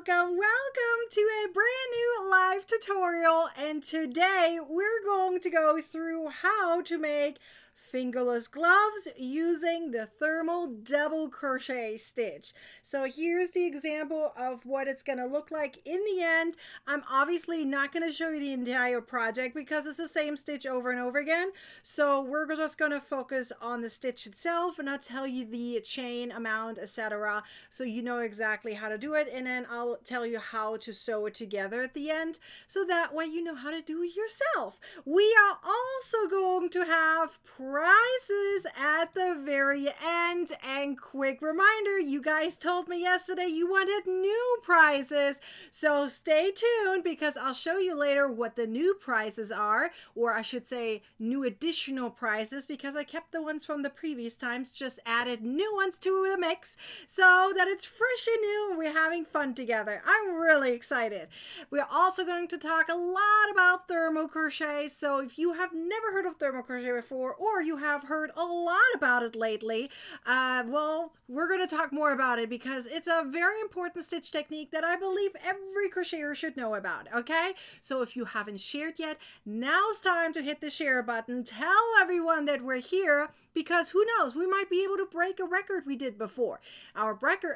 welcome to a brand new live tutorial, and today we're going to go through how to make fingerless gloves using the thermal double crochet stitch. So here's the example of what it's going to look like in the end. I'm obviously not going to show you the entire project because it's the same stitch over and over again. So we're just going to focus on the stitch itself and I'll tell you the chain amount, etc. So you know exactly how to do it, and then I'll tell you how to sew it together at the end so that way you know how to do it yourself. We are also going to have prizes at the very end, and quick reminder, you guys told me yesterday you wanted new prizes, so stay tuned because I'll show you later what the new prizes are, or I should say new additional prizes, because I kept the ones from the previous times, just added new ones to the mix so that it's fresh and new and we're having fun together. I'm really excited. We're also going to talk a lot about thermal crochet, so if you have never heard of thermal crochet before, or you have heard a lot about it lately, well, we're going to talk more about it because it's a very important stitch technique that I believe every crocheter should know about, okay? So if you haven't shared yet, now's time to hit the share button. Tell everyone that we're here, because who knows, we might be able to break a record we did before. Our blooper.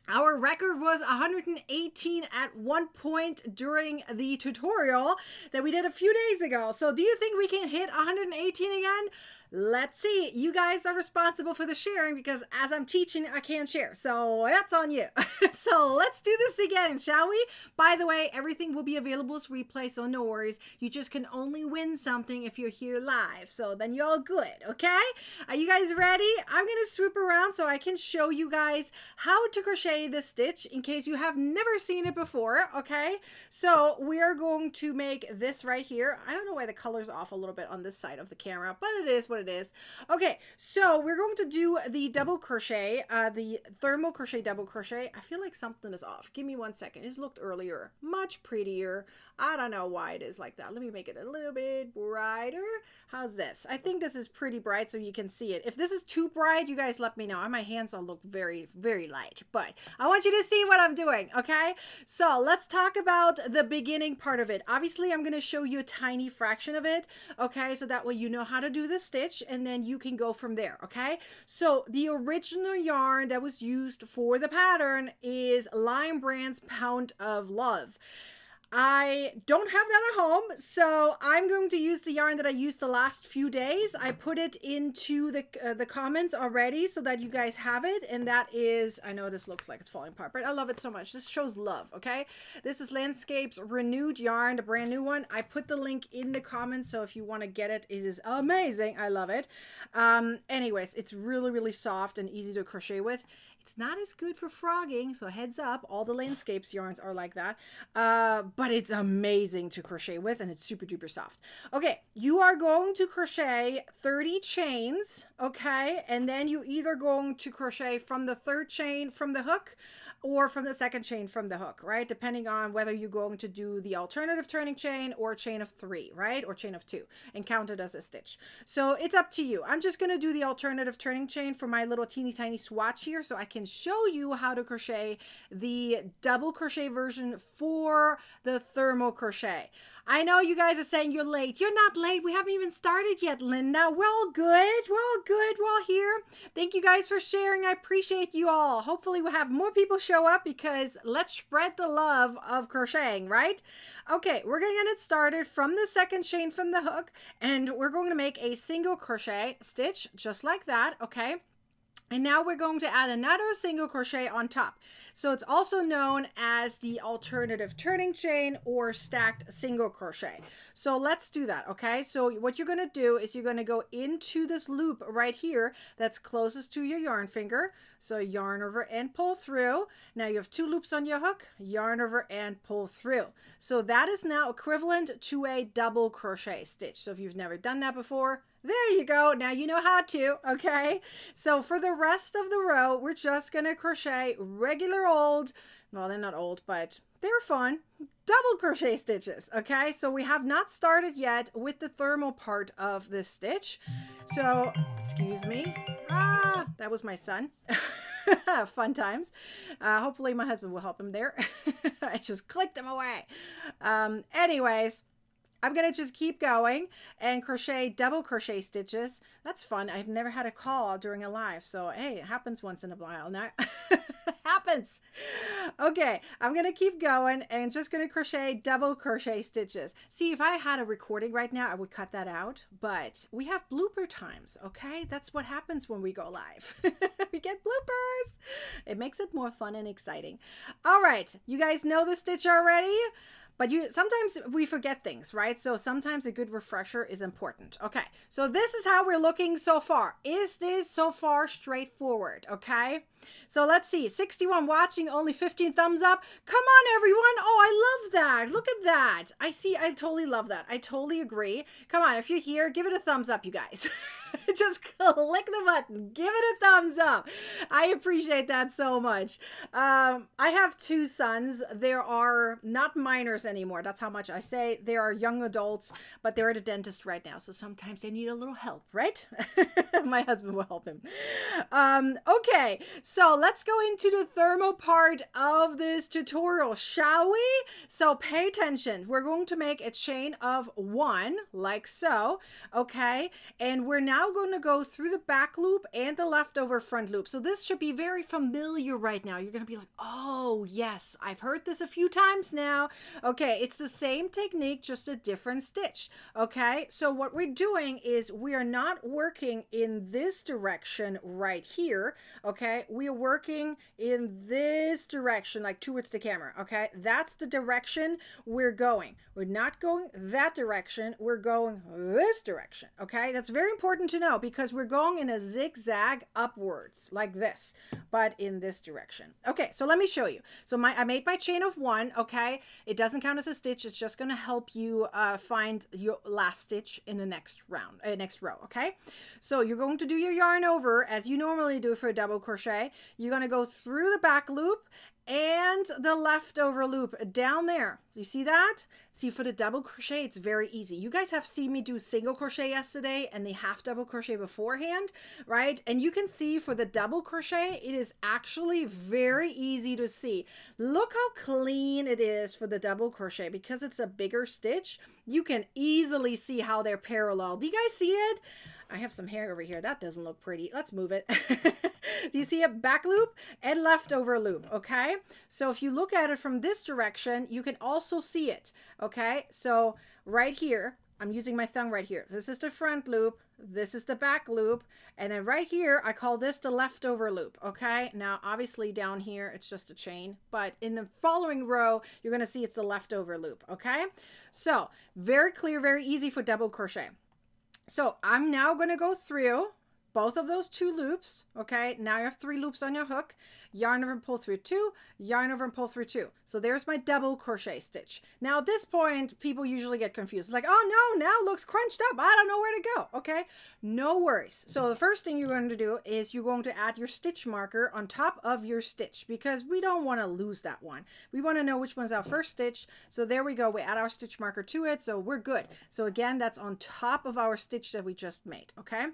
Our record was 118 at one point during the tutorial that we did a few days ago. So do you think we can hit 118 again? Let's see. You guys are responsible for the sharing because as I'm teaching, I can't share. So that's on you. So let's do this again, shall we? By the way, everything will be available as replay, so no worries. You just can only win something if you're here live. So then you're all good, okay? Are you guys ready? I'm going to swoop around so I can show you guys how to crochet this stitch in case you have never seen it before, okay? So we are going to make this right here. I don't know why the color's off a little bit on this side of the camera, but it is what it is. Okay, so we're going to do the double crochet, the thermal crochet double crochet. I feel like something is off. Give me 1 second. It looked earlier much prettier. I don't know why it is like that. Let me make it a little bit brighter. How's this? I think this is pretty bright so you can see it. If this is too bright, you guys let me know. My hands will look very, very light, but I want you to see what I'm doing, okay? So let's talk about the beginning part of it. Obviously, I'm going to show you a tiny fraction of it, okay? So that way you know how to do the stitch and then you can go from there, okay? So the original yarn that was used for the pattern is Lion Brand's Pound of Love. I don't have that at home, so I'm going to use the yarn that I used the last few days. I put it into the comments already so that you guys have it, and that is, I know this looks like it's falling apart, but I love it so much. This shows love, okay? This is Landscape's Renewed yarn, the brand new one. I put the link in the comments, so if you want to get it, it is amazing. I love it. Anyways, it's really, really soft and easy to crochet with. It's not as good for frogging, so heads up, all the Landscapes yarns are like that, but it's amazing to crochet with and it's super duper soft. Okay, you are going to crochet 30 chains, okay, and then you're either going to crochet from the third chain from the hook or from the second chain from the hook, right? Depending on whether you're going to do the alternative turning chain or chain of 3, right? Or chain of 2 and count it as a stitch. So it's up to you. I'm just going to do the alternative turning chain for my little teeny tiny swatch here so I can show you how to crochet the double crochet version for the thermal crochet. I know you guys are saying you're late. You're not late. We haven't even started yet, Linda. We're all good. We're all good. We're all here. Thank you guys for sharing. I appreciate you all. Hopefully we'll have more people show up because let's spread the love of crocheting, right? Okay, we're going to get it started from the second chain from the hook, and we're going to make a single crochet stitch just like that, okay? And now we're going to add another single crochet on top. So it's also known as the alternative turning chain or stacked single crochet. So let's do that, okay? So what you're going to do is you're going to go into this loop right here that's closest to your yarn finger. So yarn over and pull through. Now you have 2 loops on your hook, yarn over and pull through. So that is now equivalent to a double crochet stitch. So if you've never done that before, there you go. Now you know how to, okay? So for the rest of the row, we're just going to crochet regular old, well, they're not old, but they're fun, double crochet stitches, okay? So we have not started yet with the thermal part of this stitch. So, excuse me. That was my son. Fun times. Hopefully my husband will help him there. I just clicked him away. Anyways, I'm going to just keep going and crochet double crochet stitches. That's fun. I've never had a call during a live. So, hey, it happens once in a while. Now, happens. Okay, I'm going to keep going and just going to crochet double crochet stitches. See, if I had a recording right now, I would cut that out. But we have blooper times, okay? That's what happens when we go live. We get bloopers. It makes it more fun and exciting. All right, you guys know the stitch already? But sometimes we forget things, right? So sometimes a good refresher is important. Okay, so this is how we're looking so far. Is this so far straightforward? Okay, so let's see. 61 watching, only 15 thumbs up. Come on, everyone. Oh, I love that. Look at that. I totally love that. I totally agree. Come on, if you're here, give it a thumbs up, you guys. Just click the button. Give it a thumbs up. I appreciate that so much. I have 2 sons. There are not minors anymore. That's how much I say. They are young adults, but they're at a dentist right now. So sometimes they need a little help, right? My husband will help him. Okay, so let's go into the thermal part of this tutorial, shall we? So pay attention. We're going to make a chain of 1, like so, okay? And we're now going to go through the back loop and the leftover front loop. So this should be very familiar right now. You're going to be like, oh yes, I've heard this a few times now. Okay, it's the same technique, just a different stitch. Okay, so what we're doing is we are not working in this direction right here. Okay, we are working in this direction, like towards the camera. Okay, that's the direction we're going. We're not going that direction. We're going this direction. Okay, that's very important to know because we're going in a zigzag upwards like this, but in this direction. Okay, so let me show you. So I made my chain of 1. Okay, it doesn't count as a stitch. It's just going to help you find your last stitch in the next round, next row. Okay, so you're going to do your yarn over as you normally do for a double crochet. You're going to go through the back loop and the leftover loop down there. You see that? See, for the double crochet, it's very easy. You guys have seen me do single crochet yesterday and the half double crochet beforehand, right? And you can see for the double crochet, it is actually very easy to see. Look how clean it is for the double crochet because it's a bigger stitch. You can easily see how they're parallel. Do you guys see it? I have some hair over here. That doesn't look pretty. Let's move it. Do you see a back loop and leftover loop? Okay. So if you look at it from this direction, you can also see it. Okay. So right here, I'm using my thumb right here. This is the front loop. This is the back loop. And then right here, I call this the leftover loop. Okay. Now, obviously down here, it's just a chain, but in the following row, you're going to see it's the leftover loop. Okay. So very clear, very easy for double crochet. So I'm now going to go through both of those 2 loops. Okay, now you have 3 loops on your hook. Yarn over and pull through 2, yarn over and pull through 2. So there's my double crochet stitch. Now at this point, people usually get confused. It's like, oh no, now it looks crunched up. I don't know where to go. Okay, no worries. So the first thing you're going to do is you're going to add your stitch marker on top of your stitch because we don't want to lose that one. We want to know which one's our first stitch. So there we go. We add our stitch marker to it. So we're good. So again, that's on top of our stitch that we just made. Okay,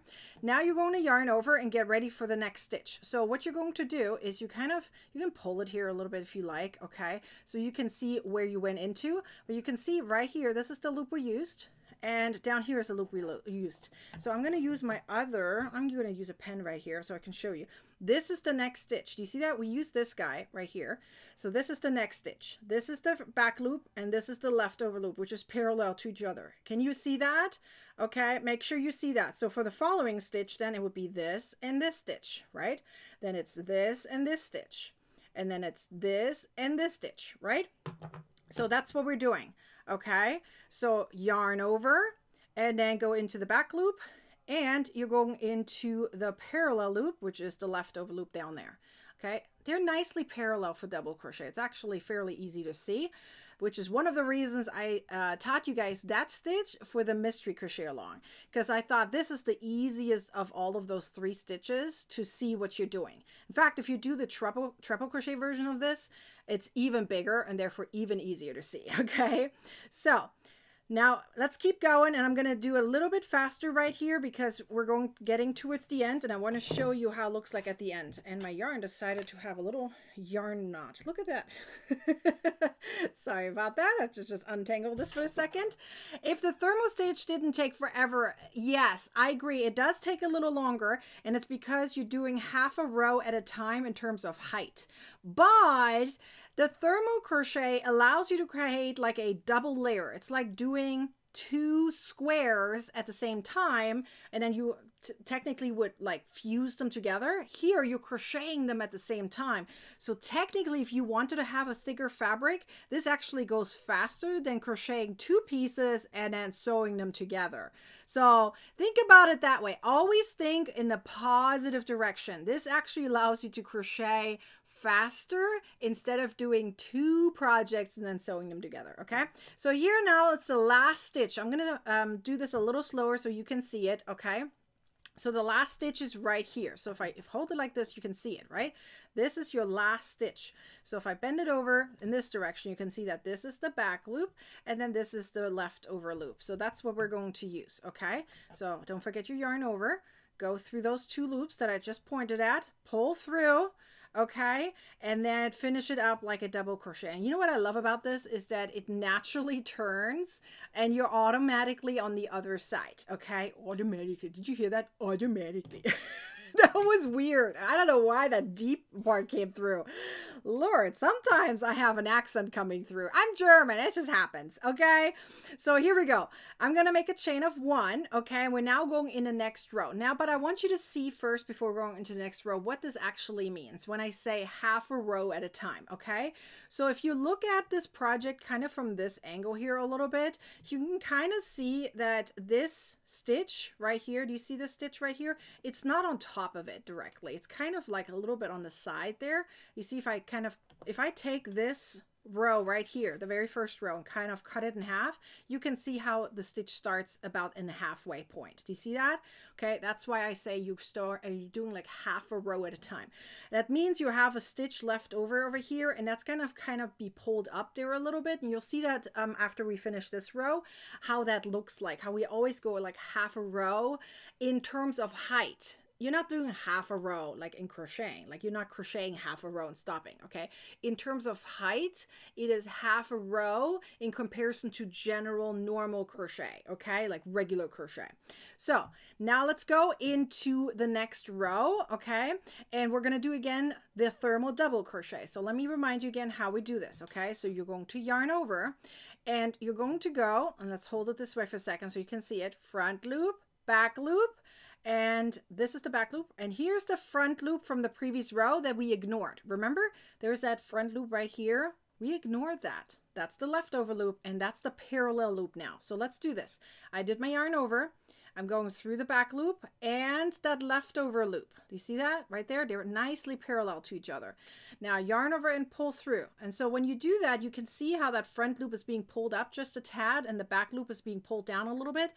now you're going to yarn over and get ready for the next stitch. So what you're going to do is you can pull it here a little bit if you like. Okay, so you can see where you went into, but you can see right here, this is the loop we used, and down here is the loop we used. So I'm going to use I'm going to use a pen right here so I can show you. This is the next stitch. Do you see that? We use this guy right here. So this is the next stitch. This is the back loop, and this is the leftover loop, which is parallel to each other. Can you see that? Okay, make sure you see that. So for the following stitch, then it would be this and this stitch, right? Then it's this and this stitch. And then it's this and this stitch, right? So that's what we're doing. Okay, so yarn over and then go into the back loop, and you're going into the parallel loop, which is the leftover loop down there. Okay, they're nicely parallel for double crochet. It's actually fairly easy to see, which is one of the reasons I taught you guys that stitch for the mystery crochet along, because I thought this is the easiest of all of those 3 stitches to see what you're doing. In fact, if you do the treble crochet version of this, it's even bigger and therefore even easier to see. Okay, so Now let's keep going, and I'm going to do a little bit faster right here because we're getting towards the end, and I want to show you how it looks like at the end. And my yarn decided to have a little yarn knot. Look at that. Sorry about that. I have to just untangle this for a second. If the thermal stitch didn't take forever, yes, I agree. It does take a little longer, and it's because you're doing half a row at a time in terms of height. But the thermal crochet allows you to create like a double layer. It's like doing two squares at the same time, and then you technically would like fuse them together. Here you're crocheting them at the same time. So technically, if you wanted to have a thicker fabric, this actually goes faster than crocheting two pieces and then sewing them together. So think about it that way. Always think in the positive direction. This actually allows you to crochet faster instead of doing two projects and then sewing them together. Okay, so here now it's the last stitch. I'm gonna do this a little slower so you can see it. Okay, so the last stitch is right here. So if I hold it like this, you can see it, right? This is your last stitch. So if I bend it over in this direction, you can see that this is the back loop and then this is the leftover loop. So that's what we're going to use. Okay, so don't forget your yarn over, go through those two loops that I just pointed at, pull through. Okay, and then finish it up like a double crochet. And you know what I love about this is that it naturally turns and you're automatically on the other side. Okay, automatically. Did you hear that? Automatically. That was weird. I don't know why that deep part came through. Lord, sometimes I have an accent coming through. I'm German. It just happens. Okay. So here we go. I'm going to make a chain of one. Okay. We're now going in the next row. Now, but I want you to see first before going into the next row what this actually means when I say half a row at a time. Okay. So if you look at this project kind of from this angle here a little bit, you can kind of see that this stitch right here, do you see this stitch right here? It's not on top of it directly. It's kind of like a little bit on the side there. You see if I take this row right here, the very first row, and kind of cut it in half, you can see how the stitch starts about in the halfway point. Do you see that? Okay, that's why I say you're doing like half a row at a time. That means you have a stitch left over here, and that's gonna kind of be pulled up there a little bit, and you'll see that after we finish this row, how that looks like, how we always go like half a row in terms of height. You're not doing half a row like in crocheting, like you're not crocheting half a row and stopping. Okay, in terms of height, it is half a row in comparison to general normal crochet. Okay, like regular crochet. So now let's go into the next row. Okay, and we're gonna do again the thermal double crochet. So let me remind you again how we do this. Okay, so you're going to yarn over and you're going to go, and let's hold it this way for a second so you can see it, front loop, back loop, and this is the back loop, and here's the front loop from the previous row that we ignored. Remember, there's that front loop right here. We ignored that. That's the leftover loop, and that's the parallel loop now. So let's do this. I did my yarn over. I'm going through the back loop and that leftover loop. Do you see that right there? They're nicely parallel to each other. Now yarn over and pull through. And so when you do that, you can see how that front loop is being pulled up just a tad and the back loop is being pulled down a little bit.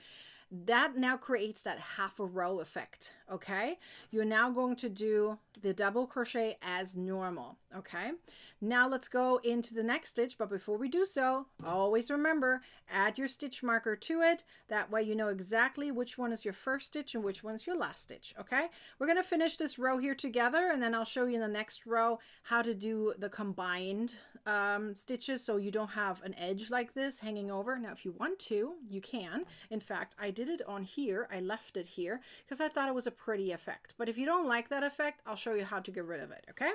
That now creates that half a row effect. Okay, you're now going to do the double crochet as normal. Okay, now let's go into the next stitch, but before we do so, always remember, add your stitch marker to it. That way you know exactly which one is your first stitch and which one's your last stitch. Okay, we're going to finish this row here together, and then I'll show you in the next row how to do the combined stitches so you don't have an edge like this hanging over. Now if you want to, you can. In fact, I did it on here. I left it here because I thought it was a pretty effect, but if you don't like that effect, I'll show you how to get rid of it. Okay,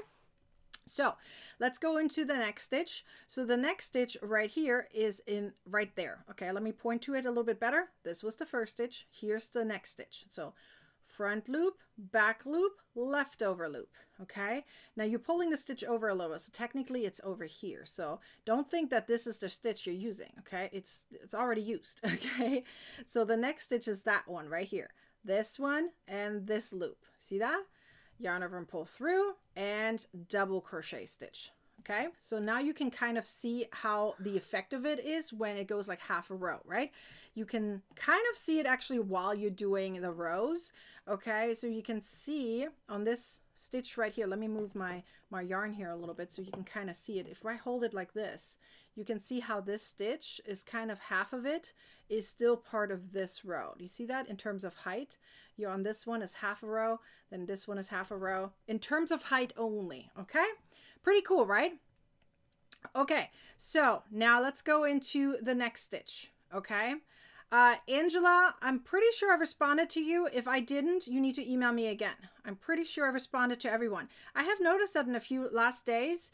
so let's go into the next stitch. So the next stitch right here is in right there. Okay, let me point to it a little bit better. This was the first stitch. Here's the next stitch. So front loop, back loop, leftover loop. Okay, now you're pulling the stitch over a little bit, so technically it's over here. So don't think that this is the stitch you're using. Okay, it's already used. Okay, so the next stitch is that one right here, this one and this loop. See that? Yarn over and pull through and double crochet stitch. Okay, so now you can kind of see how the effect of it is when it goes like half a row, right? You can kind of see it actually while you're doing the rows. Okay, so you can see on this stitch right here. Let me move my yarn here a little bit so you can kind of see it. If I hold it like this, you can see how this stitch is kind of half of it is still part of this row. Do you see that in terms of height? You're on this one is half a row, then this one is half a row in terms of height only. Okay, pretty cool, right? Okay, so now let's go into the next stitch. Okay, Angela, I'm pretty sure I responded to you. If I didn't, you need to email me again. I'm pretty sure I responded to everyone. I have noticed that in a few last days,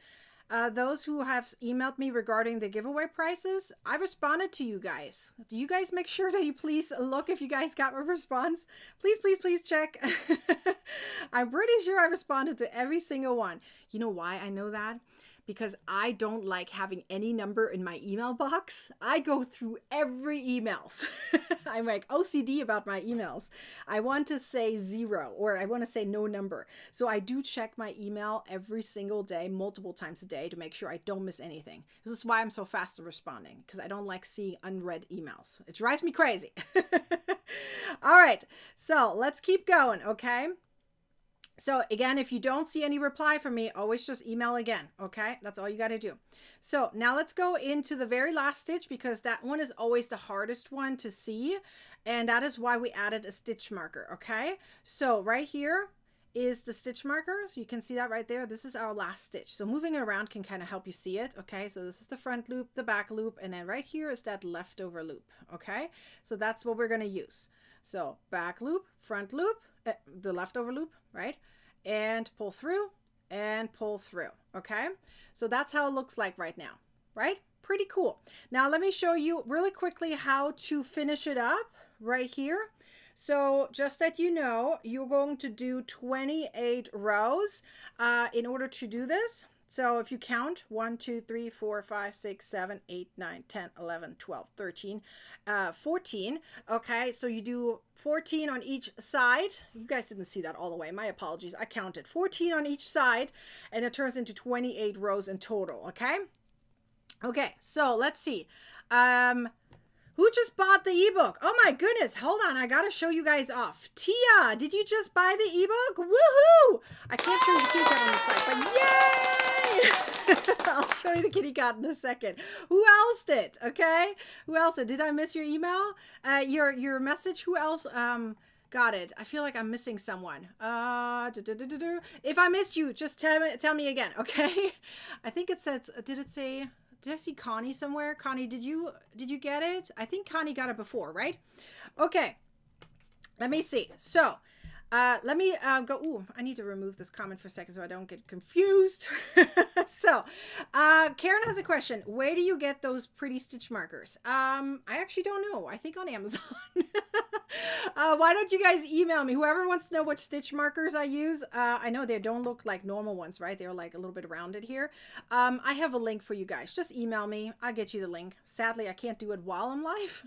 those who have emailed me regarding the giveaway prices, I responded to you guys. Do you guys make sure that you please look if you guys got my response? Please, please, please check. I'm pretty sure I responded to every single one. You know why I know that? Because I don't like having any number in my email box. I go through every emails. I'm like OCD about my emails. I want to say 0 or I want to say no number. So I do check my email every single day, multiple times a day to make sure I don't miss anything. This is why I'm so fast in responding, because I don't like seeing unread emails. It drives me crazy. All right, so let's keep going, okay? So again, if you don't see any reply from me, always just email again. Okay, that's all you got to do. So now let's go into the very last stitch, because that one is always the hardest one to see. And that is why we added a stitch marker. Okay, so right here is the stitch marker. So you can see that right there. This is our last stitch. So moving it around can kind of help you see it. Okay, so this is the front loop, the back loop, and then right here is that leftover loop. Okay, so that's what we're going to use. So back loop, front loop, the leftover loop, right? And pull through and pull through. Okay, so that's how it looks like right now, right? Pretty cool. Now let me show you really quickly how to finish it up right here. So just that you know, you're going to do 28 rows in order to do this. So if you count 1, 2, 3, 4, 5, 6, 7, 8, 9, 10, 11, 12, 13, 14. Okay, so you do 14 on each side. You guys didn't see that all the way. My apologies. I counted 14 on each side, and it turns into 28 rows in total. Okay. Okay, so let's see. Who just bought the ebook? Oh my goodness, hold on, I gotta show you guys off. Tia, did you just buy the ebook? Woohoo! I can't show you the kitty cat on the side, but yay! I'll show you the kitty cat in a second. Who else did? Okay, who else did? Did I miss your email? Your message? Who else got it? I feel like I'm missing someone. If I missed you, just tell me again, okay? I think it says, did it say? Did I see Connie somewhere? Connie, did you get it? I think Connie got it before, right? Okay, let me see. So let me go. Ooh, I need to remove this comment for a second so I don't get confused. So Karen has a question. Where do you get those pretty stitch markers? I actually don't know. I think on Amazon. Why don't you guys email me? Whoever wants to know which stitch markers I use. I know they don't look like normal ones, right? They're like a little bit rounded here. I have a link for you guys. Just email me. I'll get you the link. Sadly, I can't do it while I'm live.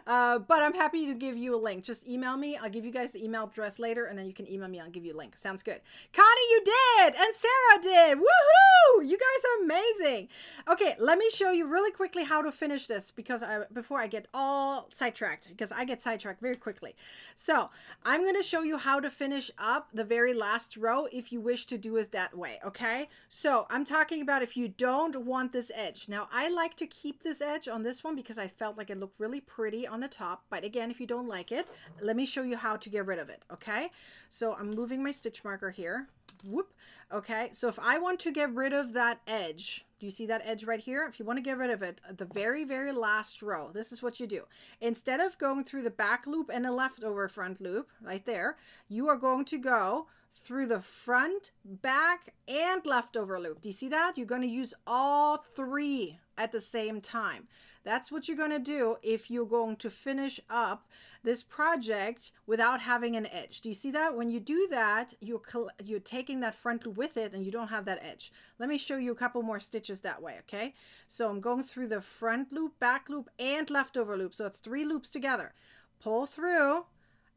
But I'm happy to give you a link. Just email me. I'll give you guys the email address later, and then you can email me. I'll give you a link. Sounds good. Connie, you did! And Sarah did! Woohoo! You guys are amazing! Okay, let me show you really quickly how to finish this, because before I get all sidetracked, because I get sidetracked very quickly. So I'm going to show you how to finish up the very last row if you wish to do it that way. Okay, so I'm talking about if you don't want this edge. Now I like to keep this edge on this one because I felt like it looked really pretty on the top, but again, if you don't like it, let me show you how to get rid of it. Okay, so I'm moving my stitch marker here. Whoop. Okay, so if I want to get rid of that edge, do you see that edge right here? If you want to get rid of it, the very, very last row, this is what you do. Instead of going through the back loop and the leftover front loop right there, you are going to go through the front, back, and leftover loop. Do you see that? You're going to use all three at the same time. That's what you're going to do if you're going to finish up this project without having an edge. Do you see that? When you do that, you're taking that front loop with it and you don't have that edge. Let me show you a couple more stitches that way, okay? So I'm going through the front loop, back loop, and leftover loop. So it's 3 loops together. Pull through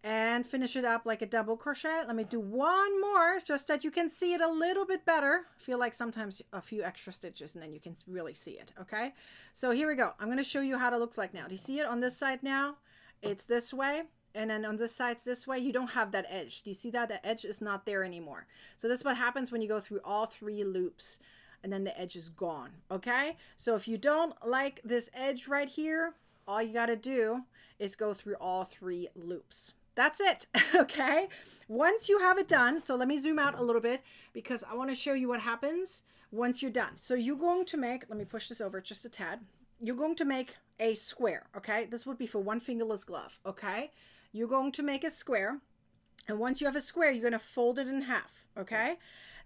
and finish it up like a double crochet. Let me do one more just that you can see it a little bit better. I feel like sometimes a few extra stitches and then you can really see it, okay? So here we go. I'm going to show you how it looks like now. Do you see it on this side now? It's this way. and then on this side this way, you don't have that edge. Do you see that? The edge is not there anymore. So this is what happens when you go through all 3 loops and then the edge is gone. Okay, so if you don't like this edge right here, all you got to do is go through all 3 loops. That's it. Okay, once you have it done, so let me zoom out a little bit because I want to show you what happens once you're done. So you're going to make, let me push this over just a tad. You're going to make a square. Okay, this would be for one fingerless glove. Okay, you're going to make a square, and once you have a square, you're going to fold it in half. Okay,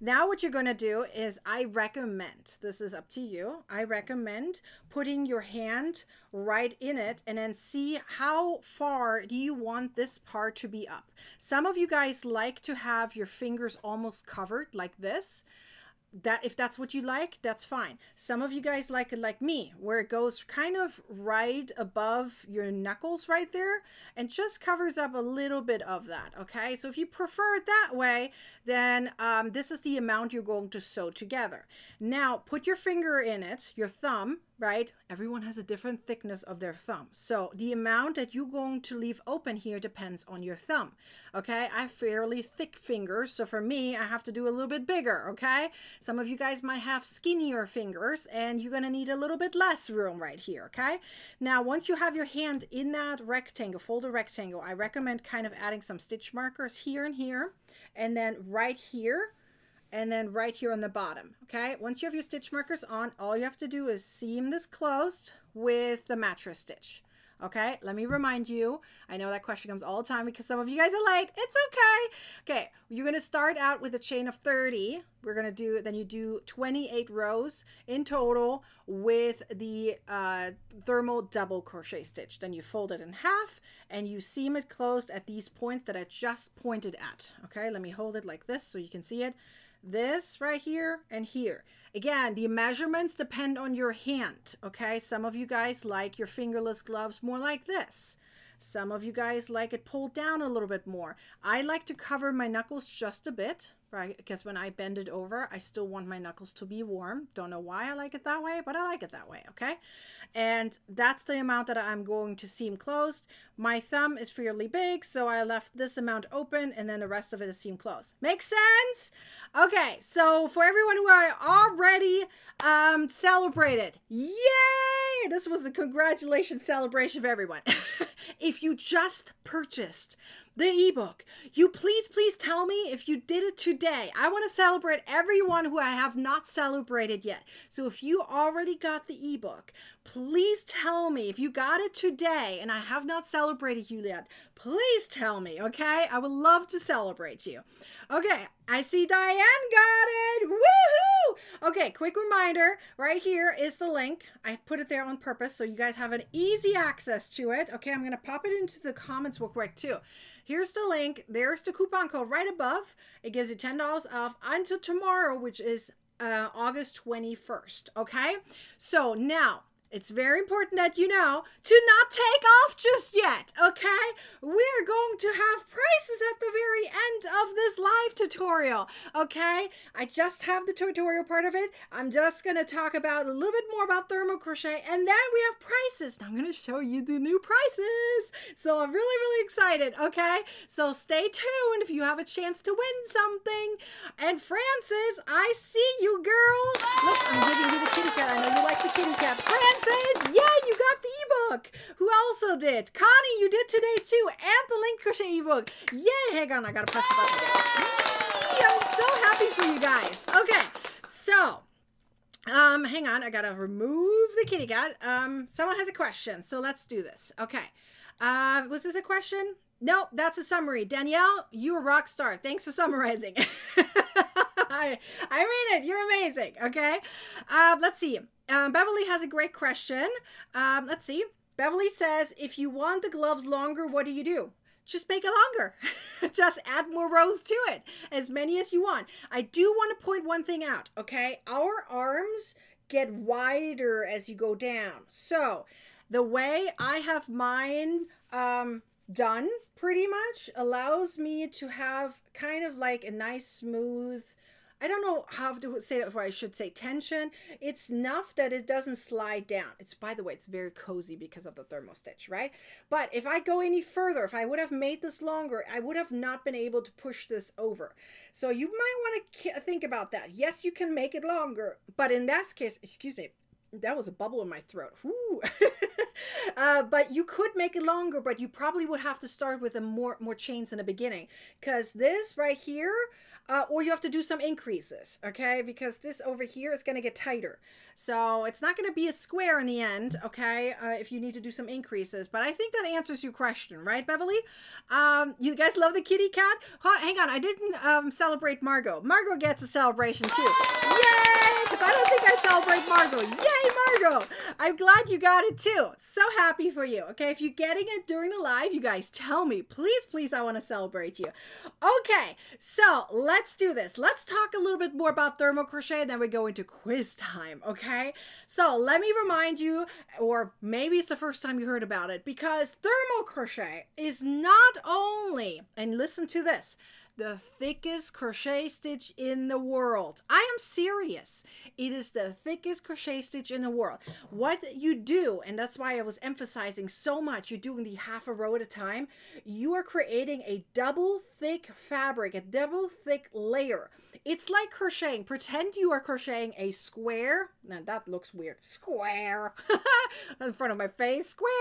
now what you're going to do is, I recommend, this is up to you, I recommend putting your hand right in it and then see how far do you want this part to be up. Some of you guys like to have your fingers almost covered like this. That if that's what you like, that's fine. Some of you guys like it like me, where it goes kind of right above your knuckles right there and just covers up a little bit of that. Okay, so if you prefer it that way, then this is the amount you're going to sew together. Now put your finger in it, your thumb, right? Everyone has a different thickness of their thumb, so the amount that you're going to leave open here depends on your thumb. Okay, I have fairly thick fingers, so for me, I have to do a little bit bigger. Okay, some of you guys might have skinnier fingers and you're going to need a little bit less room right here. Okay, now once you have your hand in that rectangle, fold a rectangle, I recommend kind of adding some stitch markers here and here, and then right here, and then right here on the bottom. Okay, once you have your stitch markers on, all you have to do is seam this closed with the mattress stitch. Okay, let me remind you, I know that question comes all the time because some of you guys are like, it's okay. Okay, you're going to start out with a chain of 30. We're going to do, then you do 28 rows in total with the thermal double crochet stitch. Then you fold it in half and you seam it closed at these points that I just pointed at. Okay, let me hold it like this so you can see it. This right here and here. Again, the measurements depend on your hand. Okay, some of you guys like your fingerless gloves more like this. Some of you guys like it pulled down a little bit more. I like to cover my knuckles just a bit, right? Because when I bend it over, I still want my knuckles to be warm. Don't know why I like it that way, but I like it that way, okay? And that's the amount that I'm going to seam closed. My thumb is fairly big, so I left this amount open and then the rest of it is seam closed. Makes sense? Okay, so for everyone who are already celebrated, yay! This was a congratulations celebration for everyone. If you just purchased the ebook, you please tell me if you did it today. I want to celebrate everyone who I have not celebrated yet. So if you already got the ebook, please tell me if you got it today and I have not celebrated you yet. Please tell me, okay? I would love to celebrate you. Okay, I see Diane got it. Woohoo! Okay, quick reminder, right here is the link. I put it there on purpose so you guys have an easy access to it. Okay, I'm going to pop it into the comments real quick too. Here's the link. There's the coupon code right above. It gives you $10 off until tomorrow, which is August 21st. Okay, so now it's very important that you know to not take off just yet, okay? We're going to have prices at the very end of this live tutorial, okay? I just have the tutorial part of it. I'm just going to talk about a little bit more about thermal crochet, and then we have prices. Now I'm going to show you the new prices. So I'm really excited, okay? So stay tuned if you have a chance to win something. And Frances, I see you, girl. Look, I'm giving you the kitty cat. I know you like the kitty cat. Frances, yeah, you got the ebook. Who also did? Connie, you did today too. And the link crochet ebook. Yay, hang on, I gotta press the button. Yay, I'm so happy for you guys. Okay, so hang on, I gotta remove the kitty cat. Someone has a question, so let's do this. Okay, was this a question? No, that's a summary. Danielle, you're a rock star. Thanks for summarizing. I mean it. You're amazing. Okay. Let's see. Beverly has a great question. Let's see. Beverly says, if you want the gloves longer, what do? Just make it longer. Just add more rows to it. As many as you want. I do want to point one thing out. Okay. Our arms get wider as you go down. So the way I have mine done pretty much allows me to have kind of like a nice smooth, I don't know how to say it, or I should say tension. It's enough that it doesn't slide down. It's, by the way, it's very cozy because of the thermal stitch, right? But if I go any further, if I would have made this longer, I would have not been able to push this over. So you might want to think about that. Yes, you can make it longer, but in that case, excuse me, that was a bubble in my throat. Woo. But you could make it longer, but you probably would have to start with a more chains in the beginning, because this right here, or you have to do some increases, okay? Because this over here is going to get tighter. So it's not going to be a square in the end, okay? If you need to do some increases. But I think that answers your question, right, Beverly? You guys love the kitty cat? Hang on, I didn't celebrate Margot. Margot gets a celebration too. Yay! Because I don't think I celebrate Margot. Yay, Margot! I'm glad you got it too. So happy for you, okay? If you're getting it during the live, you guys tell me. Please, please, I want to celebrate you. Okay, so let's do this. Let's talk a little bit more about thermal crochet, and then we go into quiz time, okay? So let me remind you, or maybe it's the first time you heard about it, because thermal crochet is not only, and listen to this, the thickest crochet stitch in the world. I am serious. It is the thickest crochet stitch in the world. What you do, and that's why I was emphasizing so much, you're doing the half a row at a time. You are creating a double thick fabric, a double thick layer. It's like crocheting. Pretend you are crocheting a square. Now that looks weird. Square. In front of my face. Square.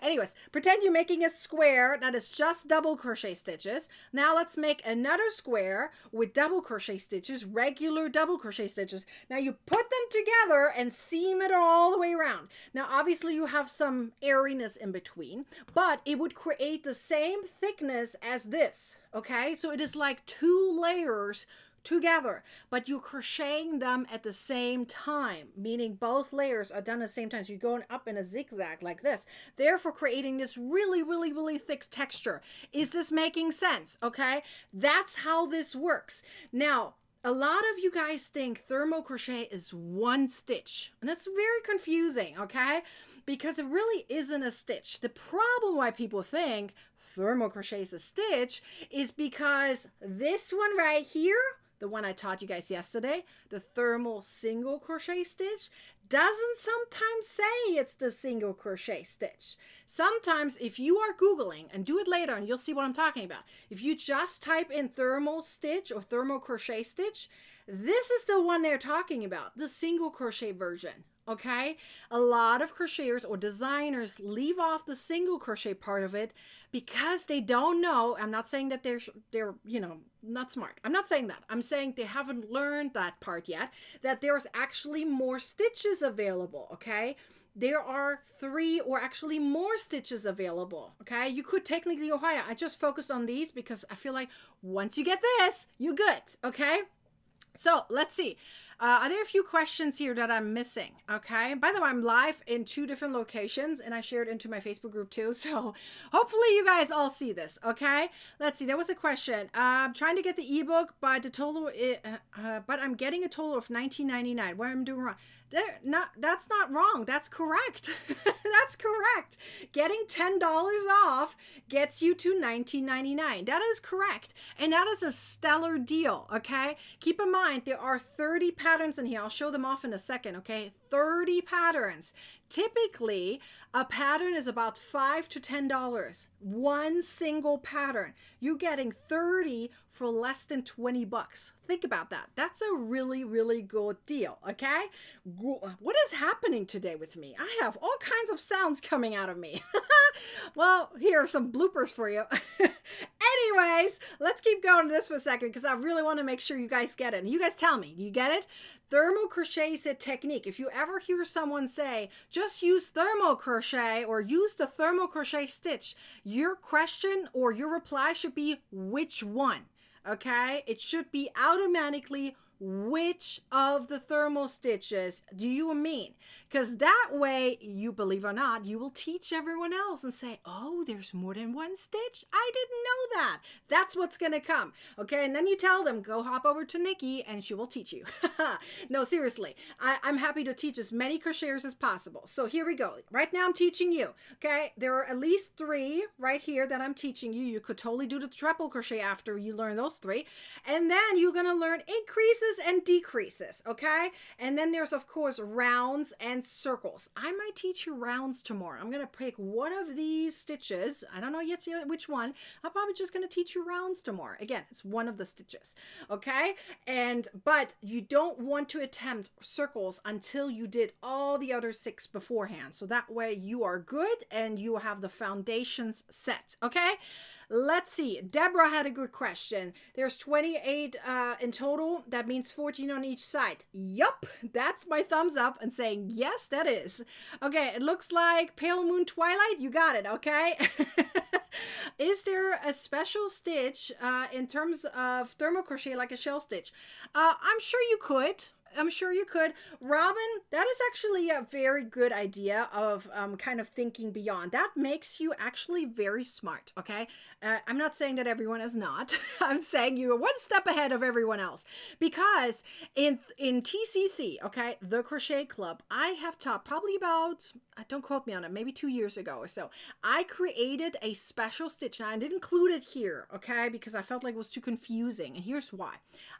Anyways, pretend you're making a square that is just double crochet stitches. Now let's make another square with double crochet stitches, regular double crochet stitches. Now you put them together and seam it all the way around. Now obviously you have some airiness in between, but it would create the same thickness as this, okay? So it is like two layers together, but you're crocheting them at the same time, meaning both layers are done at the same time. So you're going up in a zigzag like this, therefore creating this really, really, really thick texture. Is this making sense? Okay, that's how this works. Now, a lot of you guys think thermal crochet is one stitch, and that's very confusing, okay? Because it really isn't a stitch. The problem why people think thermal crochet is a stitch is because this one right here, the one I taught you guys yesterday, the thermal single crochet stitch, doesn't sometimes say it's the single crochet stitch. Sometimes if you are Googling, and do it later and you'll see what I'm talking about, if you just type in thermal stitch or thermal crochet stitch, this is the one they're talking about, the single crochet version. Okay, a lot of crocheters or designers leave off the single crochet part of it because they don't know. I'm not saying that they're you know, not smart. I'm not saying that. I'm saying they haven't learned that part yet, that there's actually more stitches available, okay? There are 3 or actually more stitches available, okay? You could technically go higher. I just focused on these because I feel like once you get this, you're good, okay? So let's see. Are there a few questions here that I'm missing? Okay. By the way, I'm live in 2 different locations, and I shared into my Facebook group too. So hopefully you guys all see this. Okay. Let's see. There was a question. I'm trying to get the ebook, but the total, but I'm getting a total of $19.99. What I'm doing wrong? That's not wrong. That's correct. That's correct. Getting $10 off gets you to $19.99. That is correct. And that is a stellar deal. Okay. Keep in mind, there are 30 patterns in here. I'll show them off in a second. Okay. 30 patterns. Typically, a pattern is about $5 to $10. One single pattern. You're getting 30 for less than 20 bucks. Think about that. That's a really, really good deal, okay? What is happening today with me? I have all kinds of sounds coming out of me. Well, here are some bloopers for you. Anyways, let's keep going to this for a second because I really want to make sure you guys get it. And you guys tell me, do you get it? Thermal crochet is a technique. If you ever hear someone say, just use thermal crochet or use the thermal crochet stitch, your question or your reply should be, which one? Okay, it should be automatically, which of the thermal stitches do you mean? Because that way, you believe it or not, you will teach everyone else and say, oh, there's more than one stitch? I didn't know that. That's what's going to come. Okay, and then you tell them, go hop over to Nikki and she will teach you. No, seriously, I'm happy to teach as many crocheters as possible. So here we go. Right now I'm teaching you. Okay, there are at least 3 right here that I'm teaching you. You could totally do the triple crochet after you learn those 3. And then you're going to learn increases increases and decreases, okay? And then there's, of course, rounds and circles. I might teach you rounds tomorrow. I'm going to pick one of these stitches. I don't know yet which one. I'm probably just going to teach you rounds tomorrow. Again, it's one of the stitches, okay? But you don't want to attempt circles until you did all the other 6 beforehand. So that way you are good and you have the foundations set, okay? Let's see. Deborah had a good question. There's 28 in total. That means 14 on each side. Yup, that's my thumbs up and saying, yes, that is. Okay, it looks like Pale Moon Twilight. You got it, okay? Is there a special stitch in terms of thermal crochet like a shell stitch? I'm sure you could. I'm sure you could. Robin, that is actually a very good idea of kind of thinking beyond. That makes you actually very smart, okay? I'm not saying that everyone is not. I'm saying you are one step ahead of everyone else. Because in TCC, okay, the Crochet Club, I have taught probably about, don't quote me on it, maybe 2 years ago or so. I created a special stitch. Now, I didn't include it here, okay, because I felt like it was too confusing. And here's why.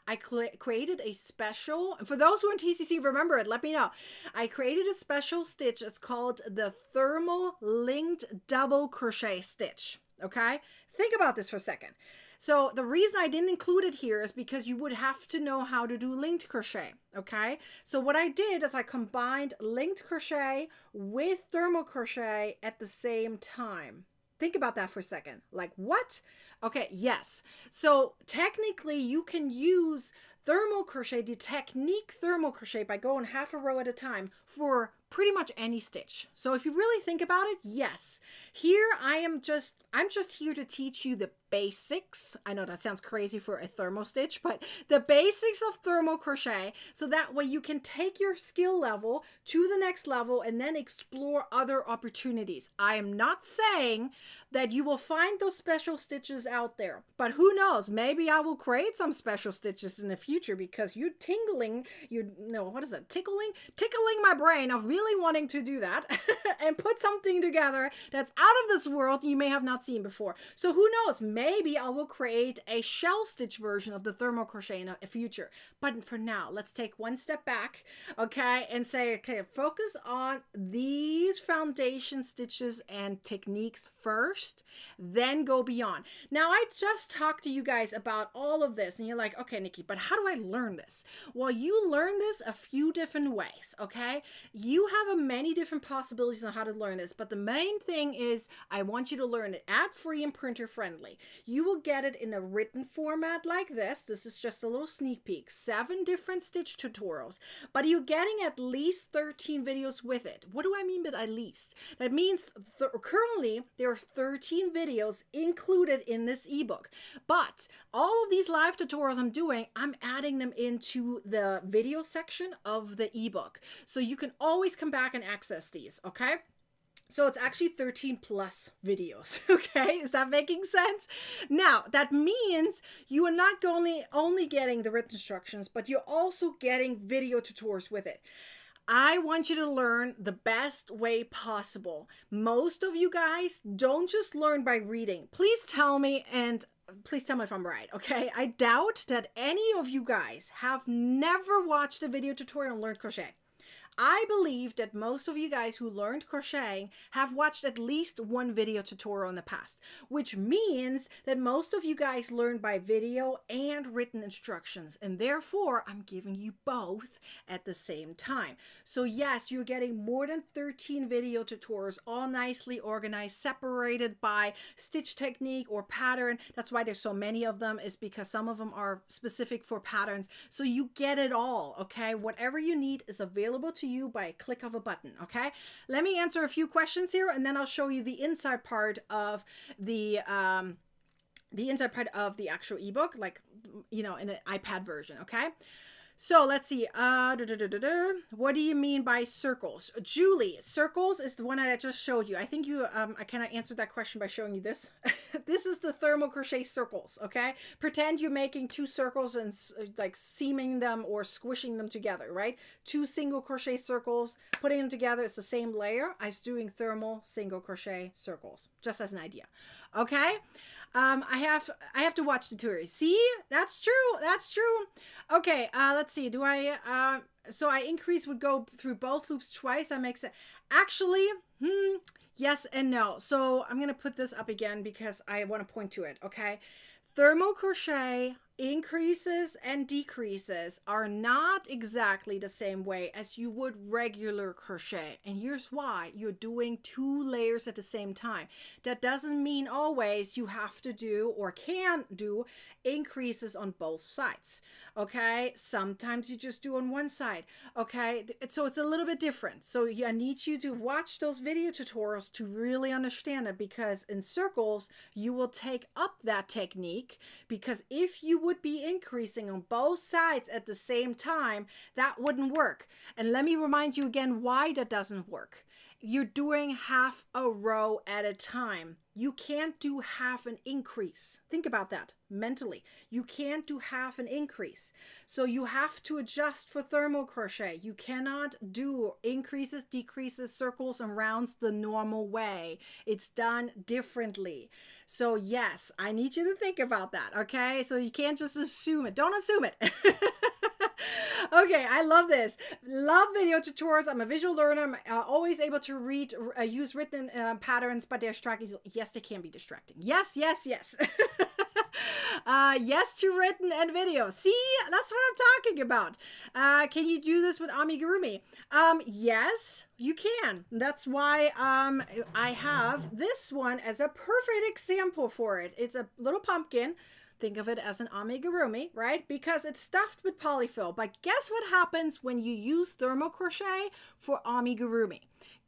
I created a special, for those who are in TCC remember it, let me know. I created a special stitch. It's called the thermal linked double crochet stitch, okay? Think about this for a second. So the reason I didn't include it here is because you would have to know how to do linked crochet, okay? So what I did is I combined linked crochet with thermal crochet at the same time. Think about that for a second. Like what? Okay, yes. So technically you can use thermal crochet, the technique thermal crochet, by going half a row at a time for pretty much any stitch. So if you really think about it, yes. Here I'm just here to teach you the basics. I know that sounds crazy for a thermal stitch, but the basics of thermal crochet, so that way you can take your skill level to the next level and then explore other opportunities. I am not saying that you will find those special stitches out there, but who knows, maybe I will create some special stitches in the future because you're tickling my brain of really wanting to do that and put something together that's out of this world you may have not seen before. So who knows, maybe I will create a shell stitch version of the thermal crochet in the future. But for now, let's take one step back, okay, and say, okay, focus on these foundation stitches and techniques first, then go beyond. Now, I just talked to you guys about all of this, and you're like, okay, Nikki, but how do I learn this? Well, you learn this a few different ways, okay? You have many different possibilities on how to learn this, but the main thing is I want you to learn it ad-free and printer-friendly. You will get it in a written format like this. This is just a little sneak peek. 7 different stitch tutorials, but you're getting at least 13 videos with it. What do I mean by at least? That means currently there's 13 videos included in this ebook, but all of these live tutorials I'm doing, I'm adding them into the video section of the ebook. So you can always come back and access these, okay? So it's actually 13 plus videos, okay? Is that making sense? Now, that means you are not only getting the written instructions, but you're also getting video tutorials with it. I want you to learn the best way possible. Most of you guys don't just learn by reading. Please tell me, and please tell me if I'm right, okay? I doubt that any of you guys have never watched a video tutorial and learned crochet. I believe that most of you guys who learned crocheting have watched at least one video tutorial in the past, which means that most of you guys learned by video and written instructions, and therefore I'm giving you both at the same time. So yes, you're getting more than 13 video tutorials, all nicely organized, separated by stitch technique or pattern. That's why there's so many of them, is because some of them are specific for patterns. So you get it all, okay? Whatever you need is available to you by a click of a button, okay? Let me answer a few questions here, and then I'll show you the inside part of the actual ebook, like, you know, in an iPad version, okay? So let's see. What do you mean by circles? Julie, circles is the one that I just showed you. I think you, I kind of answered that question by showing you this. This is the thermal crochet circles, okay? Pretend you're making 2 circles and like seaming them or squishing them together, right? 2 single crochet circles, putting them together. It's the same layer as doing thermal single crochet circles, just as an idea, okay? I have to watch the tutorial. See, that's true. That's true. Okay, let's see. Do I so I increase would go through both loops twice. That makes it actually yes and no. So I'm gonna put this up again because I want to point to it. Okay, thermal crochet increases and decreases are not exactly the same way as you would regular crochet. And here's why: you're doing 2 layers at the same time. That doesn't mean always you have to do or can do increases on both sides. Okay, sometimes you just do on one side. Okay, so it's a little bit different. So I need you to watch those video tutorials to really understand it, because in circles you will take up that technique, because if you would be increasing on both sides at the same time, that wouldn't work. And let me remind you again why that doesn't work. You're doing half a row at a time. You can't do half an increase. Think about that mentally. You can't do half an increase. So you have to adjust for thermal crochet. You cannot do increases, decreases, circles, and rounds the normal way. It's done differently. So yes, I need you to think about that, okay? So you can't just assume it. Don't assume it. Okay, I love this. Love video tutorials. I'm a visual learner. I'm always able to read, use written patterns, but they're distracting. Yes, they can be distracting. Yes, yes, yes. Yes to written and video. See, that's what I'm talking about. Can you do this with amigurumi? Yes, you can. That's why I have this one as a perfect example for it. It's a little pumpkin. Think of it as an amigurumi, right? Because it's stuffed with polyfill. But guess what happens when you use thermal crochet for amigurumi?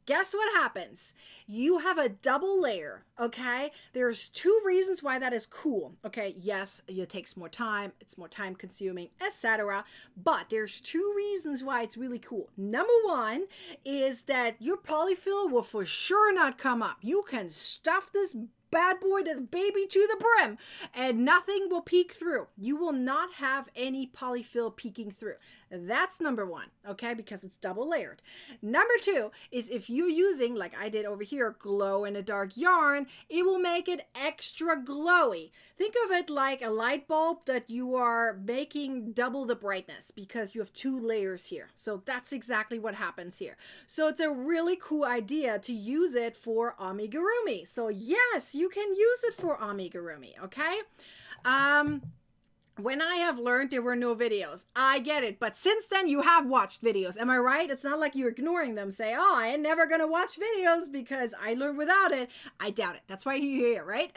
Guess what happens? You have a double layer, okay? There's 2 reasons why that is cool, okay? Yes, it takes more time, it's more time consuming, etc. But there's 2 reasons why it's really cool. Number 1 is that your polyfill will for sure not come up. You can stuff this bad boy, this baby, to the brim, and nothing will peek through. You will not have any polyfill peeking through. That's number 1, okay, because it's double layered. Number 2 is if you're using, like I did over here, glow in the dark yarn, it will make it extra glowy. Think of it like a light bulb that you are making double the brightness because you have 2 layers here. So that's exactly what happens here. So it's a really cool idea to use it for amigurumi. So yes, you can use it for amigurumi, okay? When I have learned, there were no videos. I get it. But since then, you have watched videos. Am I right? It's not like you're ignoring them. Say, oh, I ain't never going to watch videos because I learned without it. I doubt it. That's why you're here, right?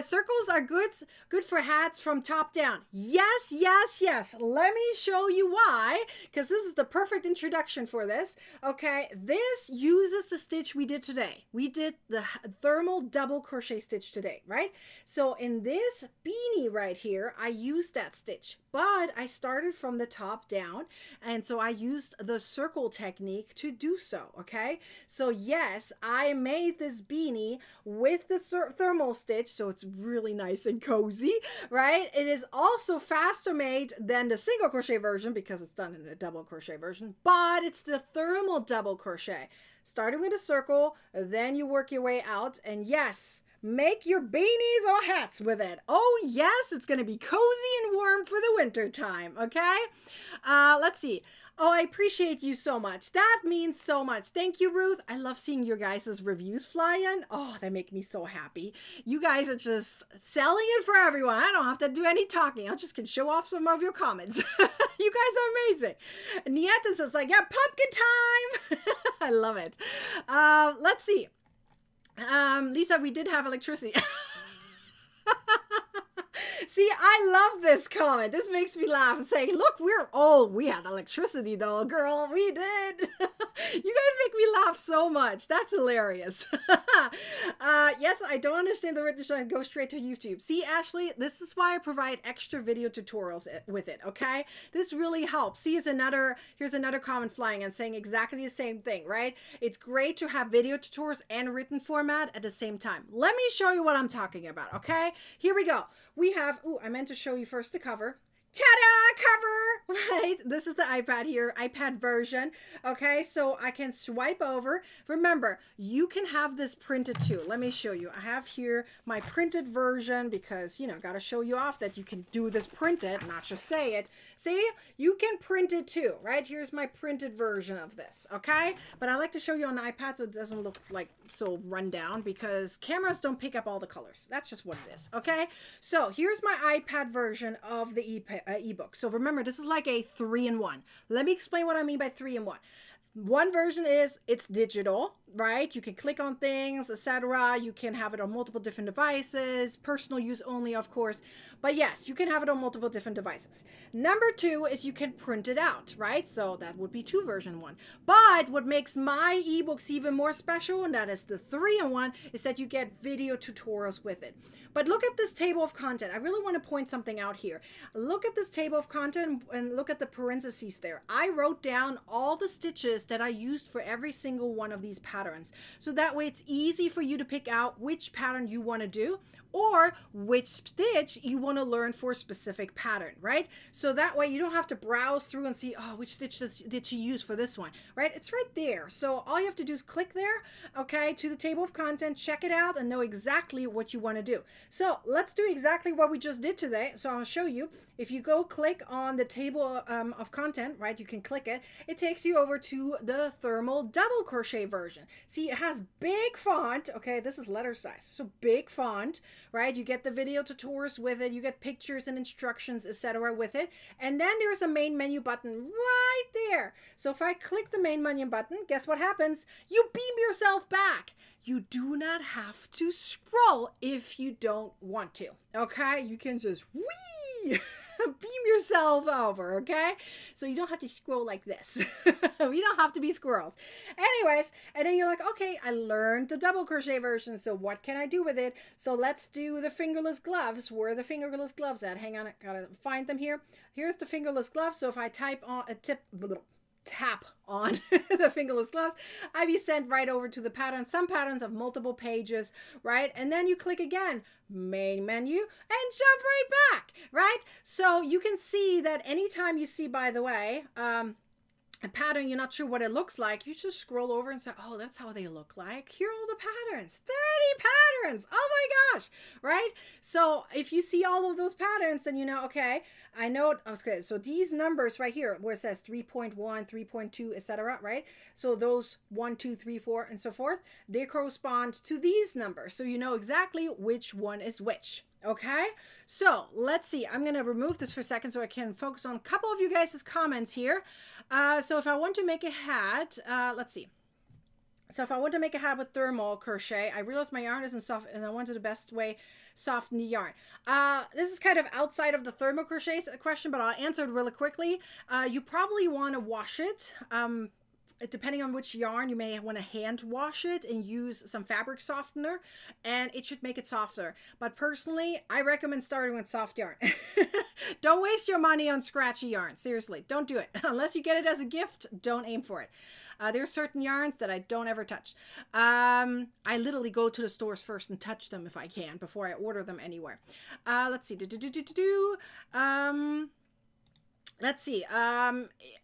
Circles are good for hats from top down. Yes, yes, yes. Let me show you why, because this is the perfect introduction for this. Okay, this uses the stitch we did today. We did the thermal double crochet stitch today, right? So in this beanie right here, I used that stitch, but I started from the top down, and so I used the circle technique to do so, okay? So yes, I made this beanie with the thermal stitch, so it's really nice and cozy, right? It is also faster made than the single crochet version because it's done in a double crochet version, but it's the thermal double crochet. Starting with a circle, then you work your way out, and yes, make your beanies or hats with it. Oh yes, it's going to be cozy and warm for the winter time, okay? Let's see. Oh, I appreciate you so much. That means so much. Thank you, Ruth. I love seeing your guys' reviews fly in. Oh, they make me so happy. You guys are just selling it for everyone. I don't have to do any talking. I just can show off some of your comments. You guys are amazing. Nieta says like, yeah, pumpkin time. I love it. Let's see. Lisa, we did have electricity. See, I love this comment. This makes me laugh and say, look, we're old. We had electricity though, girl. We did. You guys make me laugh so much. That's hilarious. Yes, I don't understand the written shot. Go straight to YouTube. See, Ashley, this is why I provide extra video tutorials with it, okay? This really helps. See, here's another comment flying and saying exactly the same thing, right? It's great to have video tutorials and written format at the same time. Let me show you what I'm talking about, okay? Here we go. We have, I meant to show you first the cover. Ta-da! Cover! Right? right? This is the iPad here, iPad version. Okay, so I can swipe over. Remember, you can have this printed too. Let me show you. I have here my printed version because, you know, got to show you off that you can do this printed, not just say it. See, you can print it too, right? Here's my printed version of this, okay? But I like to show you on the iPad so it doesn't look like so run down because cameras don't pick up all the colors. That's just what it is, okay? So here's my iPad version of the ebook. So remember, this is like a 3-in-1. Let me explain what I mean by 3-in-1. One version is it's digital, right? You can click on things, etc. You can have it on multiple different devices, personal use only, of course. But yes, you can have it on multiple different devices. Number 2 is you can print it out, right? So that would be version 1. But what makes my ebooks even more special, and that is the 3-in-1, is that you get video tutorials with it. But look at this table of content. I really want to point something out here. Look at this table of content and look at the parentheses there. I wrote down all the stitches that I used for every single one of these patterns. So that way it's easy for you to pick out which pattern you want to do or which stitch you want to learn for a specific pattern, right? So that way you don't have to browse through and see, oh, which stitch did she use for this one, right? It's right there. So all you have to do is click there, okay, to the table of content, check it out, and know exactly what you want to do. So let's do exactly what we just did today. So I'll show you. If you go click on the table of content, right, you can click it. It takes you over to the thermal double crochet version. See, it has big font. Okay, this is letter size. So big font, right? You get the video tutorials with it. You get pictures and instructions, etc. with it. And then there's a main menu button right there. So if I click the main menu button, guess what happens? You beam yourself back. You do not have to scroll if you don't want to. Okay, you can just whee! Beam yourself over, okay? So you don't have to scroll like this. We don't have to be squirrels. Anyways, and then you're like, okay, I learned the double crochet version, so what can I do with it? So let's do the fingerless gloves. Where are the fingerless gloves at? Hang on, I gotta find them here. Here's the fingerless gloves. So if I tap on the fingerless gloves, I'd be sent right over to the pattern. Some patterns have multiple pages, right? And then you click again, main menu, and jump right back, right? So you can see that anytime you see, by the way, a pattern, you're not sure what it looks like, you just scroll over and say, oh, that's how they look like. Here are all the patterns, 30 patterns. Oh my gosh, right? So if you see all of those patterns, then you know, okay, I know, okay, so these numbers right here, where it says 3.1, 3.2, etc., right? So those 1, 2, 3, 4, and so forth, they correspond to these numbers. So you know exactly which one is which. Okay, so let's see. I'm going to remove this for a second so I can focus on a couple of you guys' comments here. So if I want to make a hat, let's see. So if I want to make a hat with thermal crochet, I realized my yarn isn't soft and I wanted the best way soften the yarn. This is kind of outside of the thermal crochet question, but I'll answer it really quickly. You probably want to wash it. Depending on which yarn, you may want to hand wash it and use some fabric softener, and it should make it softer. But personally, I recommend starting with soft yarn. Don't waste your money on scratchy yarn. Seriously, don't do it. Unless you get it as a gift, don't aim for it. There are certain yarns that I don't ever touch. I literally go to the stores first and touch them if I can before I order them anywhere. Let's see. Let's see.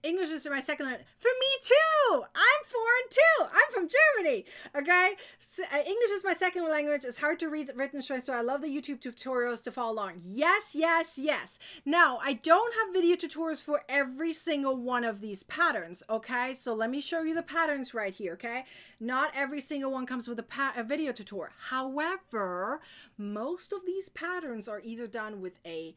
English is my second language. For me too. I'm foreign too. I'm from Germany. Okay. So, English is my second language. It's hard to read written, so I love the YouTube tutorials to follow along. Yes, yes, yes. Now, I don't have video tutorials for every single one of these patterns. Okay. So let me show you the patterns right here. Okay. Not every single one comes with a video tutorial. However, most of these patterns are either done with a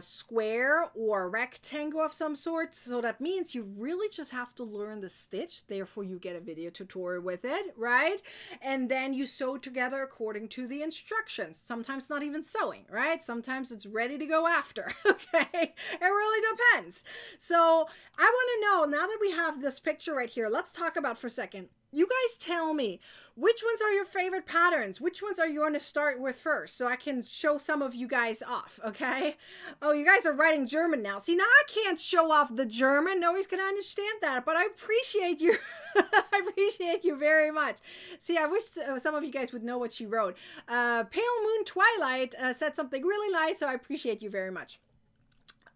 square or a rectangle of some sort, so that means you really just have to learn the stitch, therefore you get a video tutorial with it, right? And then you sew together according to the instructions. Sometimes not even sewing, right? Sometimes it's ready to go after. Okay, it really depends. So I want to know, now that we have this picture right here, let's talk about for a second. You guys tell me, which ones are your favorite patterns? Which ones are you going to start with first so I can show some of you guys off, okay? Oh, you guys are writing German now. See, now I can't show off the German. Nobody's going to understand that, but I appreciate you. I appreciate you very much. See, I wish some of you guys would know what she wrote. Pale Moon Twilight said something really nice, so I appreciate you very much.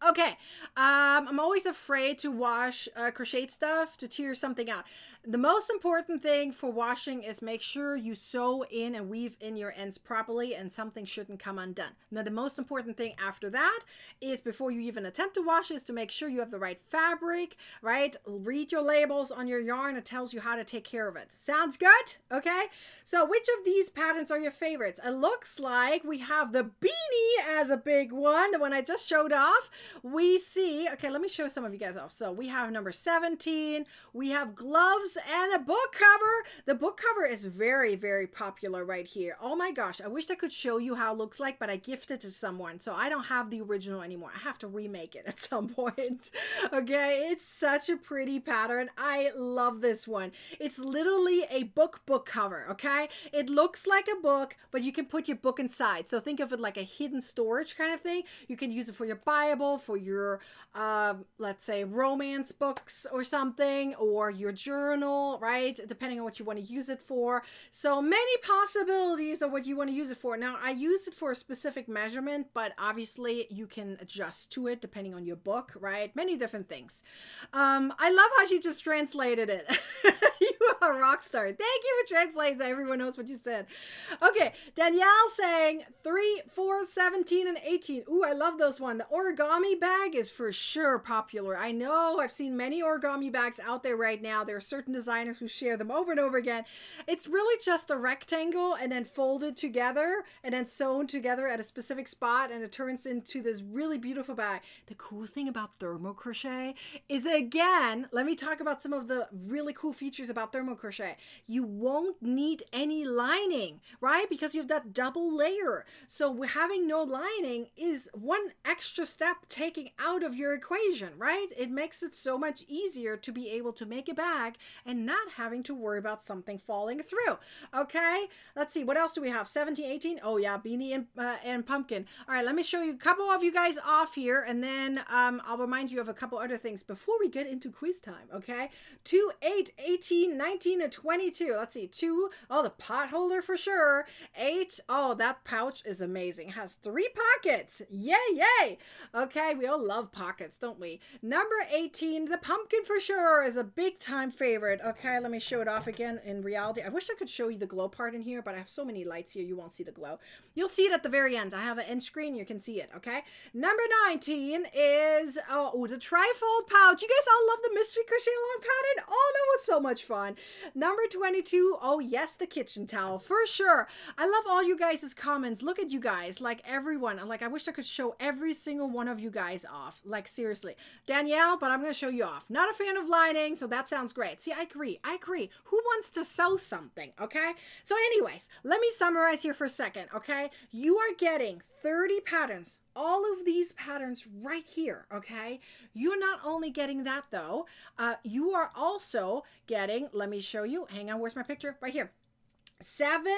Okay, I'm always afraid to wash crochet stuff to tear something out. The most important thing for washing is make sure you sew in and weave in your ends properly, and something shouldn't come undone. Now, the most important thing after that is, before you even attempt to wash, is to make sure you have the right fabric, right? Read your labels on your yarn. It tells you how to take care of it. Sounds good? Okay, so which of these patterns are your favorites? It looks like we have the beanie as a big one, the one I just showed off. We see, okay, let me show some of you guys off. So we have number 17, we have gloves and a book cover. The book cover is very, very popular right here. Oh my gosh, I wish I could show you how it looks like, but I gifted it to someone, so I don't have the original anymore. I have to remake it at some point. Okay, it's such a pretty pattern. I love this one. It's literally a book cover, okay? It looks like a book, but you can put your book inside. So think of it like a hidden storage kind of thing. You can use it for your Bible, for your, let's say, romance books or something, or your journal, right? Depending on what you want to use it for. So many possibilities of what you want to use it for. Now, I use it for a specific measurement, but obviously you can adjust to it depending on your book, right? Many different things. I love how she just translated it. You are a rock star. Thank you for translating so everyone knows what you said. Okay, Danielle saying 3, 4, 17, and 18. Ooh, I love those one. The origami bag is for sure popular. I know I've seen many origami bags out there right now. There are certain designers who share them over and over again. It's really just a rectangle and then folded together and then sewn together at a specific spot, and it turns into this really beautiful bag. The cool thing about thermo crochet is, again, let me talk about some of the really cool features about thermo crochet. You won't need any lining, right? Because you have that double layer. So having no lining is one extra step taking out of your equation, right? It makes it so much easier to be able to make a bag and not having to worry about something falling through. Okay, let's see, what else do we have? 17, 18. Oh yeah, beanie and pumpkin. All right, let me show you a couple of you guys off here, and then I'll remind you of a couple other things before we get into quiz time. Okay, 2, 8, 18, 19, and 22. Let's see, 2. Oh, the pot holder for sure. 8. Oh, that pouch is amazing. It has 3 pockets. Yay, yay. Okay, we all love pockets, don't we? Number 18, the pumpkin for sure is a big time favorite. Okay, let me show it off again in reality. I wish I could show you the glow part in here, but I have so many lights here, you won't see the glow. You'll see it at the very end. I have an end screen, you can see it, okay? Number 19 is, oh, the trifold pouch. You guys all love the mystery crochet along pattern? Oh, that was so much fun. Number 22, oh yes, the kitchen towel, for sure. I love all you guys' comments. Look at you guys, like everyone. Like, I wish I could show every single one of you guys off. Like, seriously. Danielle, but I'm going to show you off. Not a fan of lining, so that sounds great. See, I agree. I agree. Who wants to sew something, okay? So anyways, let me summarize here for a second, okay? You are getting 30 patterns, all of these patterns right here, okay? You're not only getting that though, you are also getting, let me show you, hang on, where's my picture? Right here. 7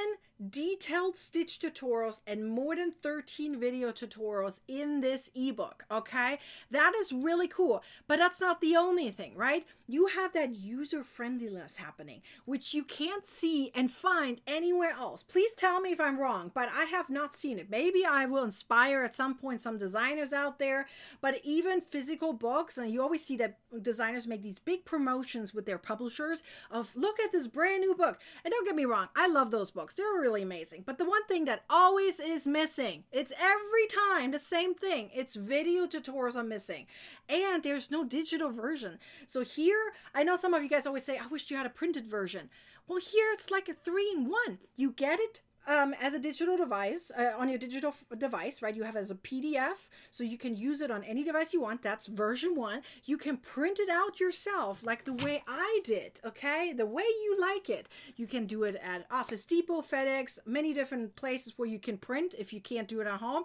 detailed stitch tutorials and more than 13 video tutorials in this ebook, okay? That is really cool, but that's not the only thing, right? You have that user friendliness happening, which you can't see and find anywhere else. Please tell me if I'm wrong, but I have not seen it. Maybe I will inspire at some point some designers out there, but even physical books, and you always see that designers make these big promotions with their publishers of, look at this brand new book. And don't get me wrong, I love those books. They're really amazing. But the one thing that always is missing, it's every time the same thing, it's video tutorials are missing. And there's no digital version. So here, I know some of you guys always say, I wish you had a printed version. Well, here it's like a 3-in-1. You get it as a digital device, on your digital device, right? You have it as a PDF, so you can use it on any device you want. That's version 1. You can print it out yourself, like the way I did, okay? The way you like it. You can do it at Office Depot, FedEx, many different places where you can print if you can't do it at home.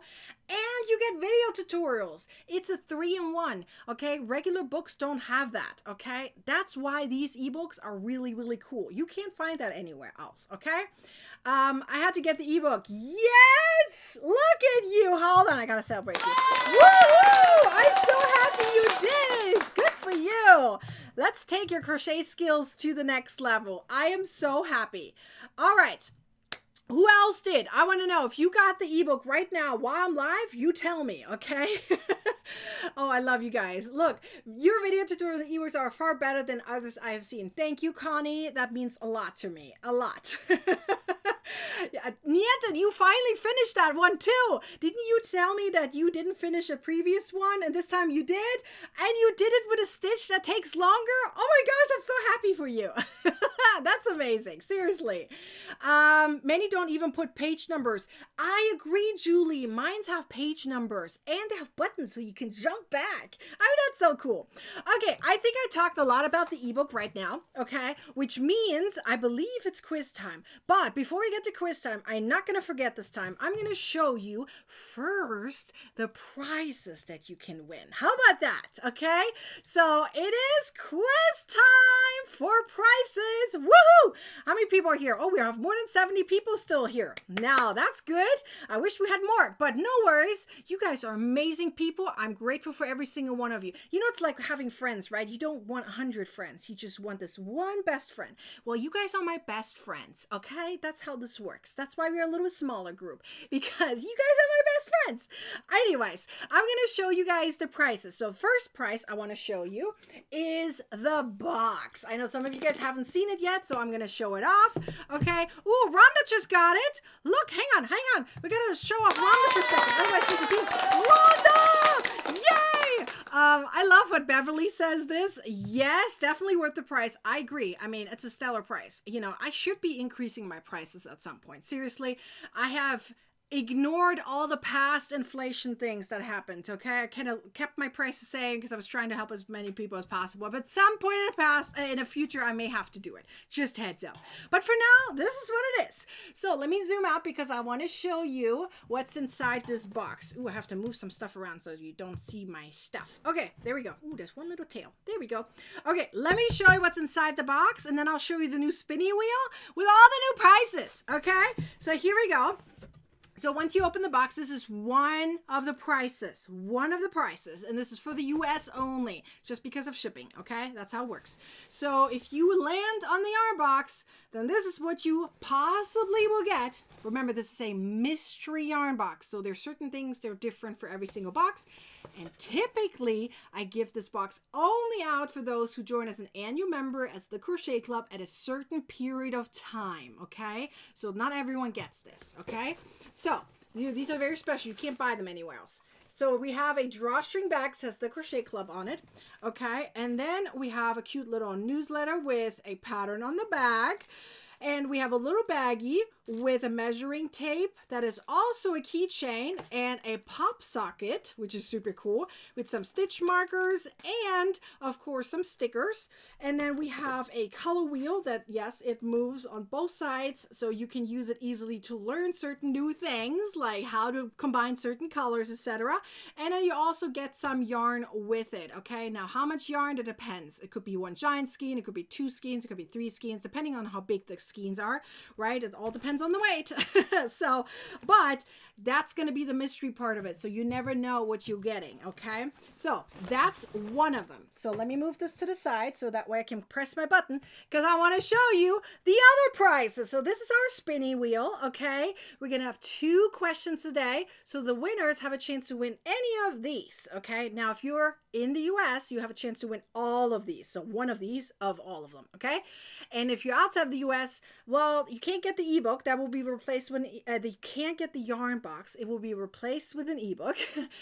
And you get video tutorials. It's a 3-in-1, okay? Regular books don't have that, okay? That's why these ebooks are really, really cool. You can't find that anywhere else, okay? I had to get the ebook. Yes! Look at you. Hold on, I gotta celebrate you. Woo! I'm so happy you did. Good for you. Let's take your crochet skills to the next level. I am so happy. All right. Who else did? I want to know. If you got the ebook right now while I'm live, you tell me, okay? Oh, I love you guys. Look, your video tutorials and ebooks are far better than others I have seen. Thank you, Connie. That means a lot to me. A lot. Yeah, Nieta, you finally finished that one too. Didn't you tell me that you didn't finish a previous one and this time you did? And you did it with a stitch that takes longer? Oh my gosh, I'm so happy for you. That's amazing. Seriously. Many don't even put page numbers. I agree, Julie. Mines have page numbers and they have buttons so you can jump back. I mean, that's so cool. Okay, I think I talked a lot about the ebook right now, okay? Which means I believe it's quiz time. But before we get to quiz time, I'm not going to forget this time. I'm going to show you first the prizes that you can win. How about that? Okay, so it is quiz time for prizes. Woohoo! How many people are here? Oh, we have more than 70 people still here. Now, that's good. I wish we had more, but no worries. You guys are amazing people. I'm grateful for every single one of you. You know, it's like having friends, right? You don't want 100 friends. You just want this one best friend. Well, you guys are my best friends, okay? That's how this works. That's why we're a little smaller group, because you guys are my best friends. Anyways, I'm going to show you guys the prizes. So first prize I want to show you is the box. I know some of you guys haven't seen it yet, so I'm going to show it off. Okay. Ooh, Rhonda just got it. Look, hang on. We got to show off Rhonda for a second. Otherwise, this will be Rhonda! Yay! I love what Beverly says this. Yes, definitely worth the price. I agree. I mean, it's a stellar price. You know, I should be increasing my prices at some point. Seriously, I have ignored all the past inflation things that happened, okay? I kind of kept my prices the same because I was trying to help as many people as possible. But at some point in the past, in the future, I may have to do it. Just heads up. But for now, this is what it is. So let me zoom out because I want to show you what's inside this box. Ooh, I have to move some stuff around so you don't see my stuff. Okay, there we go. Ooh, there's one little tail. There we go. Okay, let me show you what's inside the box, and then I'll show you the new spinny wheel with all the new prizes, okay? So here we go. So once you open the box, this is one of the prices, and this is for the US only, just because of shipping, okay? That's how it works. So if you land on the yarn box, then this is what you possibly will get. Remember, this is a mystery yarn box, so there's certain things that are different for every single box, and typically I give this box only out for those who join as an annual member as the Crochet Club at a certain period of time, okay? So not everyone gets this, okay? So these are very special. You can't buy them anywhere else. So we have a drawstring bag, says the Crochet Club on it. Okay. And then we have a cute little newsletter with a pattern on the back. And we have a little baggie with a measuring tape that is also a keychain and a pop socket, which is super cool, with some stitch markers and, of course, some stickers. And then we have a color wheel that, yes, it moves on both sides, so you can use it easily to learn certain new things, like how to combine certain colors, etc. And then you also get some yarn with it, okay? Now, how much yarn? It depends. It could be one giant skein, it could be 2 skeins, it could be 3 skeins, depending on how big the skeins are, right? It all depends on the weight. So, but that's going to be the mystery part of it. So you never know what you're getting. Okay. So that's one of them. So let me move this to the side so that way I can press my button because I want to show you the other prizes. So this is our spinny wheel. Okay. We're going to have 2 questions today. So the winners have a chance to win any of these. Okay. Now, if you're in the US, you have a chance to win all of these. So one of these of all of them. Okay. And if you're outside the US, well, you can't get the ebook. That will be replaced when you can't get the yarn box. It will be replaced with an ebook.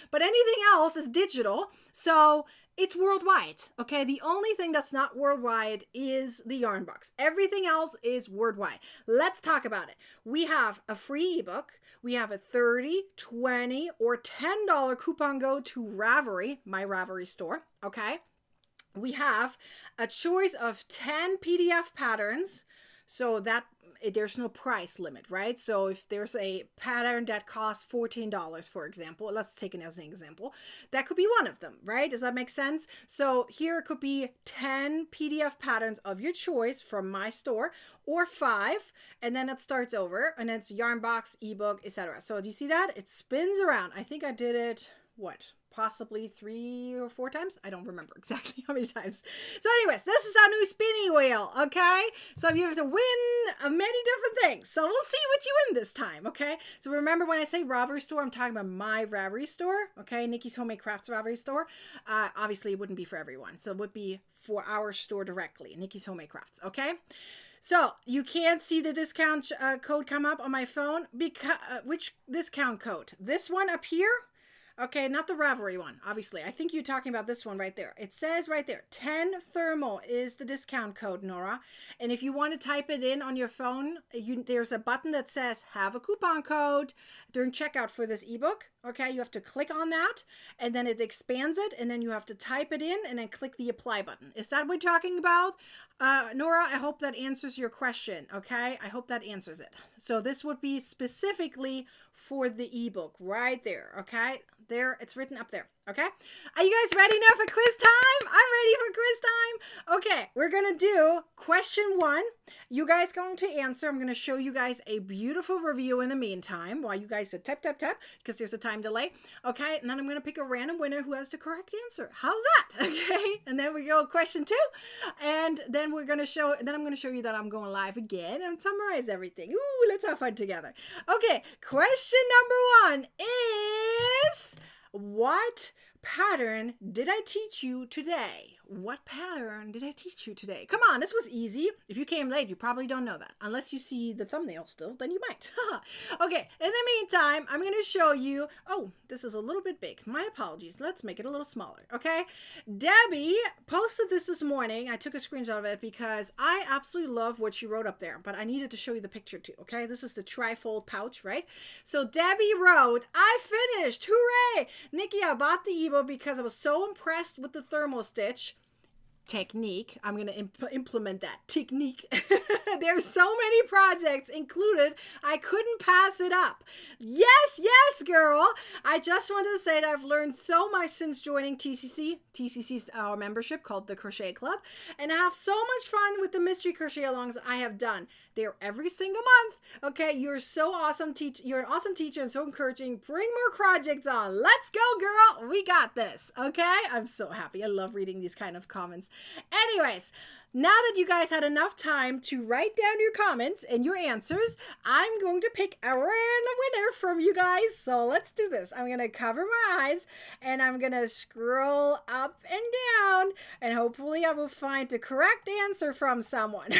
But anything else is digital. So it's worldwide. Okay. The only thing that's not worldwide is the yarn box. Everything else is worldwide. Let's talk about it. We have a free ebook. We have a $30, $20, or $10 coupon code to Ravelry, my Ravelry store. Okay. We have a choice of 10 PDF patterns. So that there's no price limit, right? So if there's a pattern that costs $14, for example, let's take it as an example, that could be one of them, right? Does that make sense? So here it could be 10 PDF patterns of your choice from my store, or 5, and then it starts over, and then it's yarn box, ebook, etc. So do you see that? It spins around. I think I did it, what, possibly 3 or 4 times. I don't remember exactly how many times. So anyways, this is our new spinny wheel, okay? So you have to win many different things. So we'll see what you win this time, okay? So remember when I say Ravelry store, I'm talking about my Ravelry store, okay? Nikki's Homemade Crafts Ravelry store. Obviously, it wouldn't be for everyone. So it would be for our store directly, Nikki's Homemade Crafts, okay? So you can't see the discount code come up on my phone. Because which discount code? This one up here? Okay, not the Ravelry one, obviously. I think you're talking about this one right there. It says right there, 10 thermal is the discount code, Nora. And if you want to type it in on your phone, there's a button that says have a coupon code during checkout for this ebook. Okay, you have to click on that and then it expands it and then you have to type it in and then click the apply button. Is that what you're talking about? Nora, I hope that answers your question. Okay, I hope that answers it. So this would be specifically for the ebook right there. Okay, there, it's written up there. Okay, are you guys ready now for quiz time? I'm ready for quiz time. Okay, we're gonna do question 1. You guys going to answer. I'm gonna show you guys a beautiful review in the meantime while you guys tap because there's a time delay. Okay, and then I'm gonna pick a random winner who has the correct answer. How's that? Okay, and then we go question 2, and then I'm gonna show you that I'm going live again and summarize everything. Ooh, let's have fun together. Okay, question number 1 is, what pattern did I teach you today? What pattern did I teach you today? Come on, this was easy. If you came late, you probably don't know that. Unless you see the thumbnail still, then you might. Okay, in the meantime, I'm going to show you. Oh, this is a little bit big. My apologies. Let's make it a little smaller, okay? Debbie posted this morning. I took a screenshot of it because I absolutely love what she wrote up there, but I needed to show you the picture too, okay? This is the trifold pouch, right? So Debbie wrote, I finished. Hooray! Nikki, I bought the ebook because I was so impressed with the thermal stitch technique. I'm going to implement that technique. There's so many projects included, I couldn't pass it up. Yes, girl. I just wanted to say that I've learned so much since joining TCC. TCC's our membership called the Crochet Club, and I have so much fun with the mystery crochet alongs I have done. They're every single month. Okay, you're so awesome. You're an awesome teacher and so encouraging. Bring more projects on. Let's go, girl. We got this. Okay, I'm so happy. I love reading these kind of comments. Anyways, now that you guys had enough time to write down your comments and your answers, I'm going to pick a random winner from you guys. So let's do this. I'm going to cover my eyes and I'm going to scroll up and down and hopefully I will find the correct answer from someone.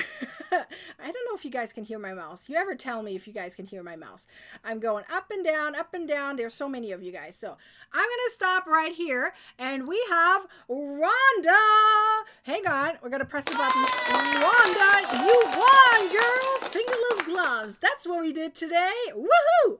I don't know if you guys can hear my mouse. You ever tell me if you guys can hear my mouse? I'm going up and down, up and down. There's so many of you guys. So I'm going to stop right here and we have Rhonda. Hang on. We're going to press the button. Rhonda, you won, girl. Fingerless gloves. That's what we did today. Woohoo!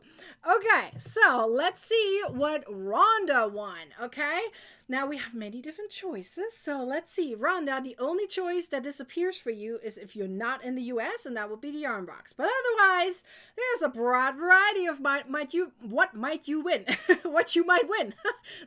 Okay, so let's see what Rhonda won, okay? Now we have many different choices, so let's see. Rhonda, the only choice that disappears for you is if you're not in the US, and that would be the yarn box. But otherwise, there's a broad variety of what might you win. What you might win.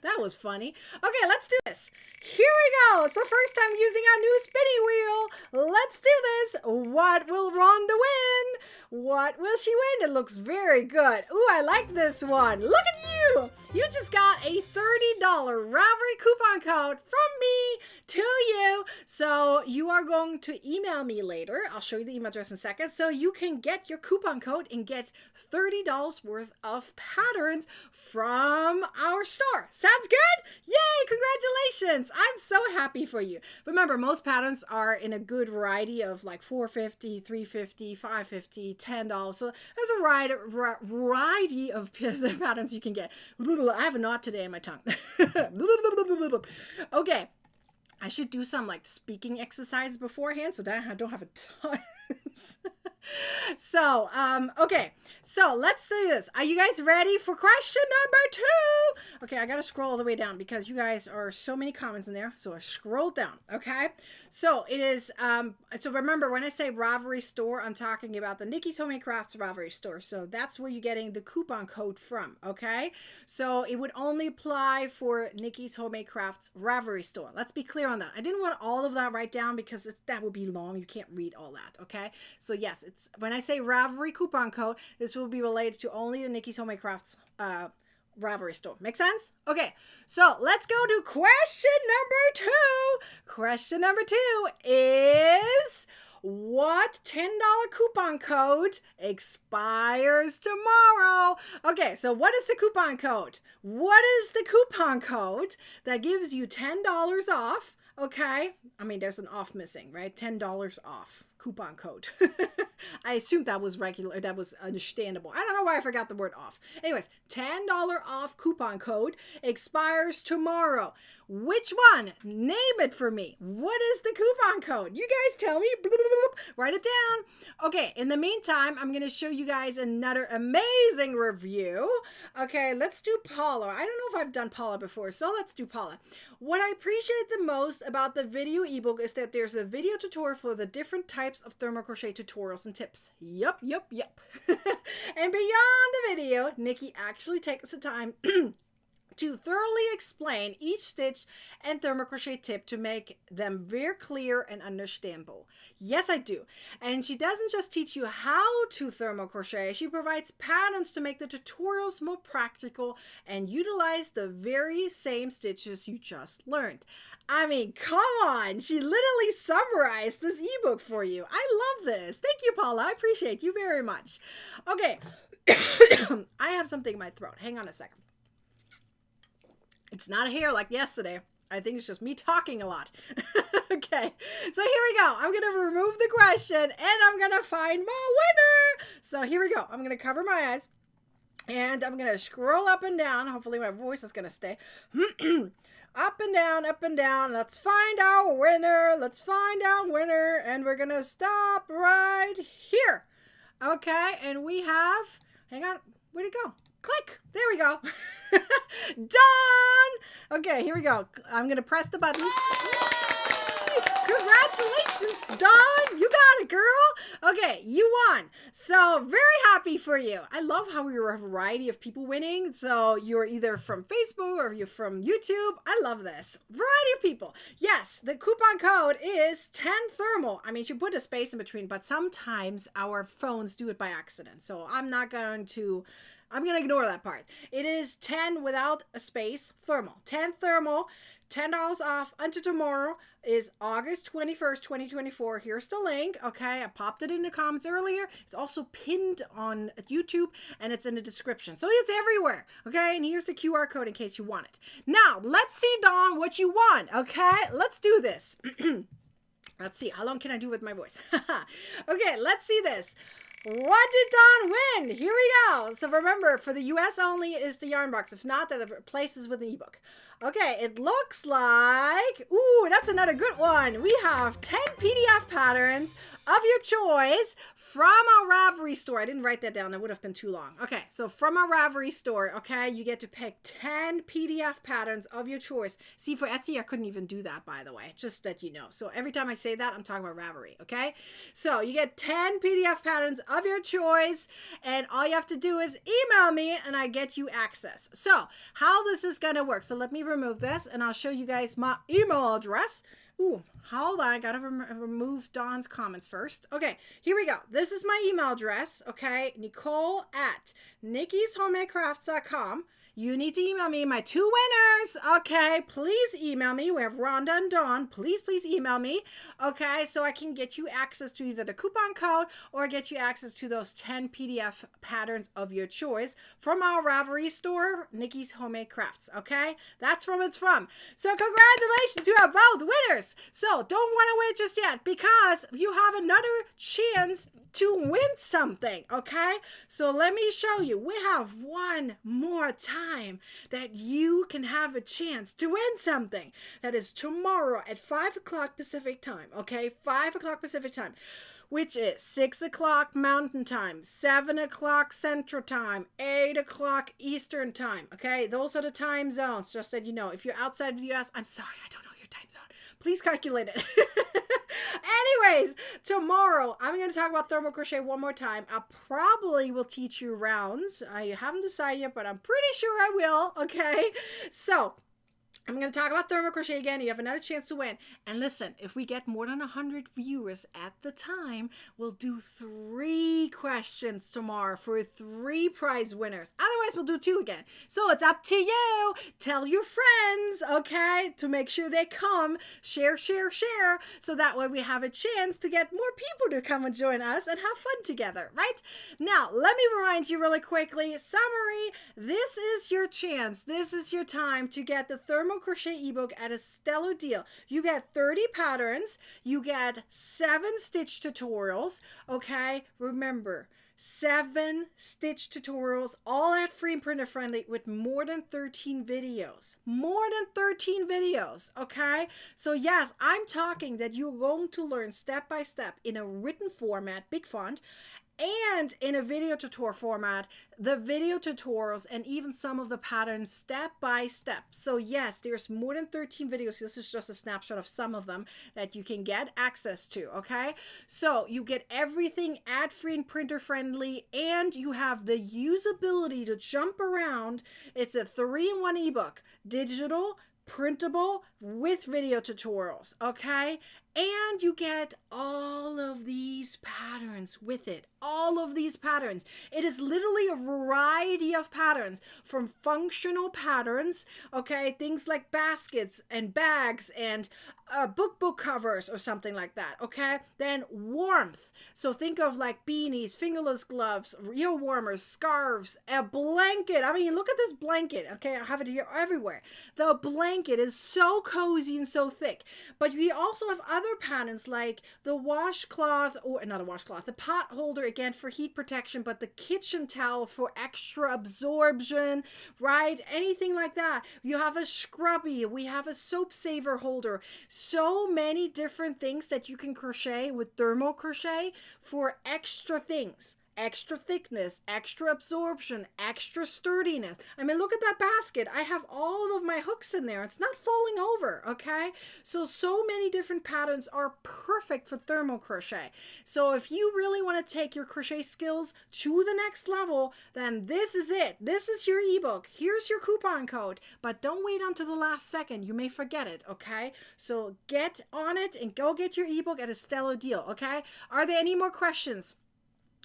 That was funny. Okay, let's do this. Here we go. It's the first time using our new spinning wheel. Let's do this. What will Rhonda win? What will she win? It looks very good. Ooh, I like this one. Look at you. You just got a $30 Ravelry coupon code from me to you. So you are going to email me later. I'll show you the email address in a second. So you can get your coupon code and get $30 worth of patterns from our store. Sounds good? Yay, congratulations. I'm so happy for you. Remember, most patterns are in a good variety of like $4.50, $3.50, $5.50, $10. So there's a variety of patterns you can get. I have a knot today in my tongue. Okay, I should do some like speaking exercises beforehand so that I don't have a ton. So, okay, so let's do this. Are you guys ready for question number 2? Okay, I gotta scroll all the way down because you guys are so many comments in there. So I scroll down, okay? So it is, so remember when I say Ravelry store, I'm talking about the Nikki's Homemade Crafts Ravelry store. So that's where you're getting the coupon code from, okay? So it would only apply for Nikki's Homemade Crafts Ravelry store. Let's be clear on that. I didn't want all of that right down because that would be long. You can't read all that, okay? So yes, it's when I say Ravelry coupon code, this will be related to only the Nikki's Homemade Crafts Ravelry store. Make sense? Okay, so let's go to question number 2. Question number 2 is, what $10 coupon code expires tomorrow? Okay, so what is the coupon code? What is the coupon code that gives you $10 off? Okay, I mean, there's an off missing, right? $10 off coupon code. I assumed that was regular, that was understandable. I don't know why I forgot the word off. Anyways, $10 off coupon code expires tomorrow. Which one? Name it for me. What is the coupon code? You guys tell me. Write it down. Okay, in the meantime, I'm going to show you guys another amazing review. Okay, let's do Paula. I don't know if I've done Paula before, so let's do Paula. What I appreciate the most about the video ebook is that there's a video tutorial for the different types of thermal crochet tutorials and tips. Yup. And beyond the video, Nikki actually takes the time to thoroughly explain each stitch and thermal crochet tip to make them very clear and understandable. Yes, I do. And she doesn't just teach you how to thermal crochet, she provides patterns to make the tutorials more practical and utilize the very same stitches you just learned. I mean, come on, she literally summarized this ebook for you. I love this. Thank you, Paula. I appreciate you very much. Okay, I have something in my throat. Hang on a second. It's not a hair like yesterday. I think it's just me talking a lot. Okay, so here we go. I'm going to remove the question and I'm going to find my winner. So here we go. I'm going to cover my eyes and I'm going to scroll up and down. Hopefully my voice is going to stay. Up and down, up and down. Let's find our winner. Let's find our winner. And we're going to stop right here. Okay, and we have, hang on, where'd it go? Click. There we go. Done. Okay, here we go. I'm going to press the button. Congratulations, Dawn. You got it, girl. Okay, you won. So very happy for you. I love how we were a variety of people winning. So you're either from Facebook or you're from YouTube. I love this. Variety of people. Yes, the coupon code is 10 thermal. I mean, you put a space in between, but sometimes our phones do it by accident. So I'm going to ignore that part. It is 10 without a space, thermal. 10 thermal, $10 off until tomorrow is August 21st, 2024. Here's the link. Okay, I popped it in the comments earlier. It's also pinned on YouTube and it's in the description. So it's everywhere. Okay, and here's the QR code in case you want it. Now, let's see, Dawn, what you want. Okay, let's do this. Let's see. How long can I do with my voice? Okay, let's see this. What did Dawn win? Here we go. So remember, for the US only is the yarn box. If not, that replaces with the ebook. Okay, it looks like, ooh, that's another good one. We have 10 PDF patterns of your choice from our Ravelry store. I didn't write that down. That would have been too long. Okay, so from our Ravelry store, okay, you get to pick 10 PDF patterns of your choice. See, for Etsy, I couldn't even do that, by the way, just that you know. So every time I say that, I'm talking about Ravelry, okay? So you get 10 PDF patterns of your choice, and all you have to do is email me, and I get you access. So how this is going to work. So let me remove this, and I'll show you guys my email address. Ooh, hold on. I got to remove Dawn's comments first. Okay, here we go. This is my email address, okay? Nicole@nikkishomemade.crafts.com. You need to email me my 2 winners, okay? Please email me. We have Rhonda and Dawn. Please email me, okay? So I can get you access to either the coupon code or get you access to those 10 PDF patterns of your choice from our Ravelry store, Nikki's Homemade Crafts, okay? That's from it's from. So congratulations to our both winners. So don't want to wait just yet because you have another chance to win something, okay? So let me show you. We have one more time that you can have a chance to win something. That is tomorrow at 5 o'clock Pacific time, okay? 5 o'clock Pacific time, which is 6 o'clock Mountain Time, 7 o'clock Central Time, 8 o'clock Eastern Time, okay? Those are the time zones, just so you know. If you're outside of the US, I'm sorry, I don't know your time zone. Please calculate it. Anyways, tomorrow I'm going to talk about thermal crochet one more time. I probably will teach you rounds. I haven't decided yet, but I'm pretty sure I will, okay? So I'm going to talk about thermal crochet again. You have another chance to win. And listen, if we get more than 100 viewers at the time, we'll do 3 questions tomorrow for 3 prize winners. Otherwise, we'll do 2 again. So it's up to you. Tell your friends, okay, to make sure they come. Share, share, share. So that way we have a chance to get more people to come and join us and have fun together, right? Now, let me remind you really quickly. Summary, this is your chance. This is your time to get the thermal crochet ebook at a stellar deal. You get 30 patterns, you get 7 stitch tutorials, okay? Remember, 7 stitch tutorials, all at free and printer friendly with more than 13 videos. More than 13 videos, okay? So yes, I'm talking that you're going to learn step by step in a written format, big font, and in a video tutorial format, the video tutorials and even some of the patterns step by step. So yes, there's more than 13 videos. This is just a snapshot of some of them that you can get access to, okay? So you get everything ad-free and printer friendly, and you have the usability to jump around. It's a 3-in-1 ebook, digital, printable, with video tutorials, okay? And you get all of these patterns with it. All of these patterns. It is literally a variety of patterns, from functional patterns, okay, things like baskets and bags and book covers or something like that, okay? Then warmth. So think of like beanies, fingerless gloves, ear warmers, scarves, a blanket. I mean, look at this blanket, okay? I have it here everywhere. The blanket is so cozy and so thick. But we also have other patterns like the washcloth, or not a washcloth, the pot holder, again for heat protection, but the kitchen towel for extra absorption, right? Anything like that. You have a scrubby, we have a soap saver holder. So many different things that you can crochet with thermal crochet for extra things. Extra thickness, extra absorption, extra sturdiness. I mean, look at that basket. I have all of my hooks in there. It's not falling over, okay? So many different patterns are perfect for thermal crochet. So if you really want to take your crochet skills to the next level, then this is it. This is your ebook. Here's your coupon code, but don't wait until the last second. You may forget it, okay? So get on it and go get your ebook at a stellar deal, okay? Are there any more questions?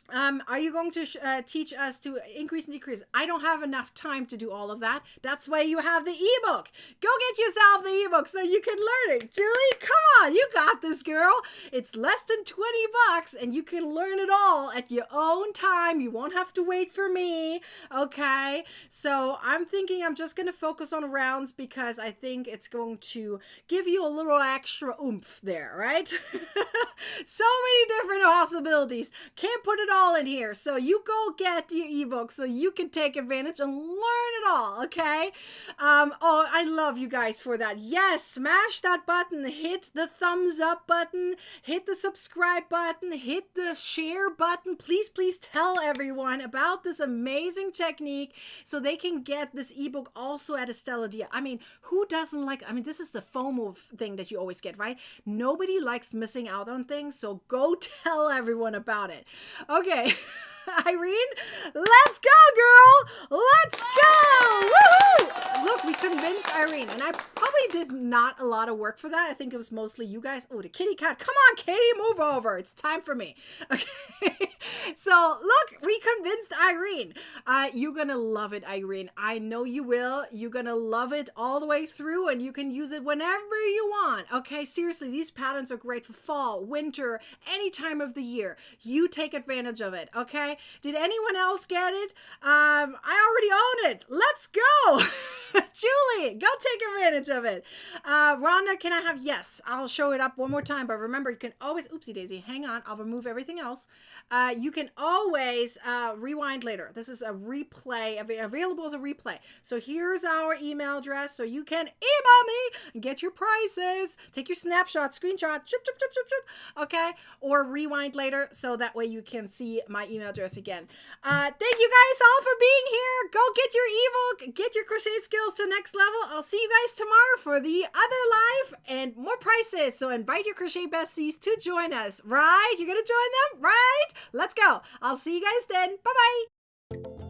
Are you going to teach us to increase and decrease? I don't have enough time to do all of that. That's why you have the ebook. Go get yourself the ebook so you can learn it. Julie, come on. You got this, girl. It's less than 20 bucks and you can learn it all at your own time. You won't have to wait for me. Okay. So I'm thinking I'm just going to focus on rounds because I think it's going to give you a little extra oomph there, right? So many different possibilities. Can't put it all in here. So you go get your ebook so you can take advantage and learn it all, okay? Oh, I love you guys for that. Yes, smash that button. Hit the thumbs up button. Hit the subscribe button. Hit the share button. Please, please tell everyone about this amazing technique so they can get this ebook also at a stellar deal. I mean, who doesn't like, I mean, this is the FOMO thing that you always get, right? Nobody likes missing out on things, so go tell everyone about it. Okay, Irene, let's go, girl. Let's go. Woohoo! Look, we convinced Irene, and I probably did not a lot of work for that. I think it was mostly you guys. Oh, the kitty cat. Come on, Katie, move over. It's time for me. Okay. So look, we convinced Irene. You're going to love it, Irene. I know you will. You're going to love it all the way through, and you can use it whenever you want. Okay, seriously, these patterns are great for fall, winter, any time of the year. You take advantage of it, okay? Did anyone else get it? I already own it. Let's go. Julie, go take advantage of it. Rhonda, can I have, yes, I'll show it up one more time, but remember, you can always, oopsie daisy, hang on, I'll remove everything else. You can always rewind later. This is a replay, available as a replay. So here's our email address, so you can email me and get your prices. Take your snapshot, screenshot, okay? Or rewind later, so that way you can see my email address again. Thank you guys all for being here. Go get your ebook, get your crochet skills to next level. I'll see you guys tomorrow for the other live and more prices. So invite your crochet besties to join us, right? You're gonna join them, right? Let's go. I'll see you guys then. Bye-bye.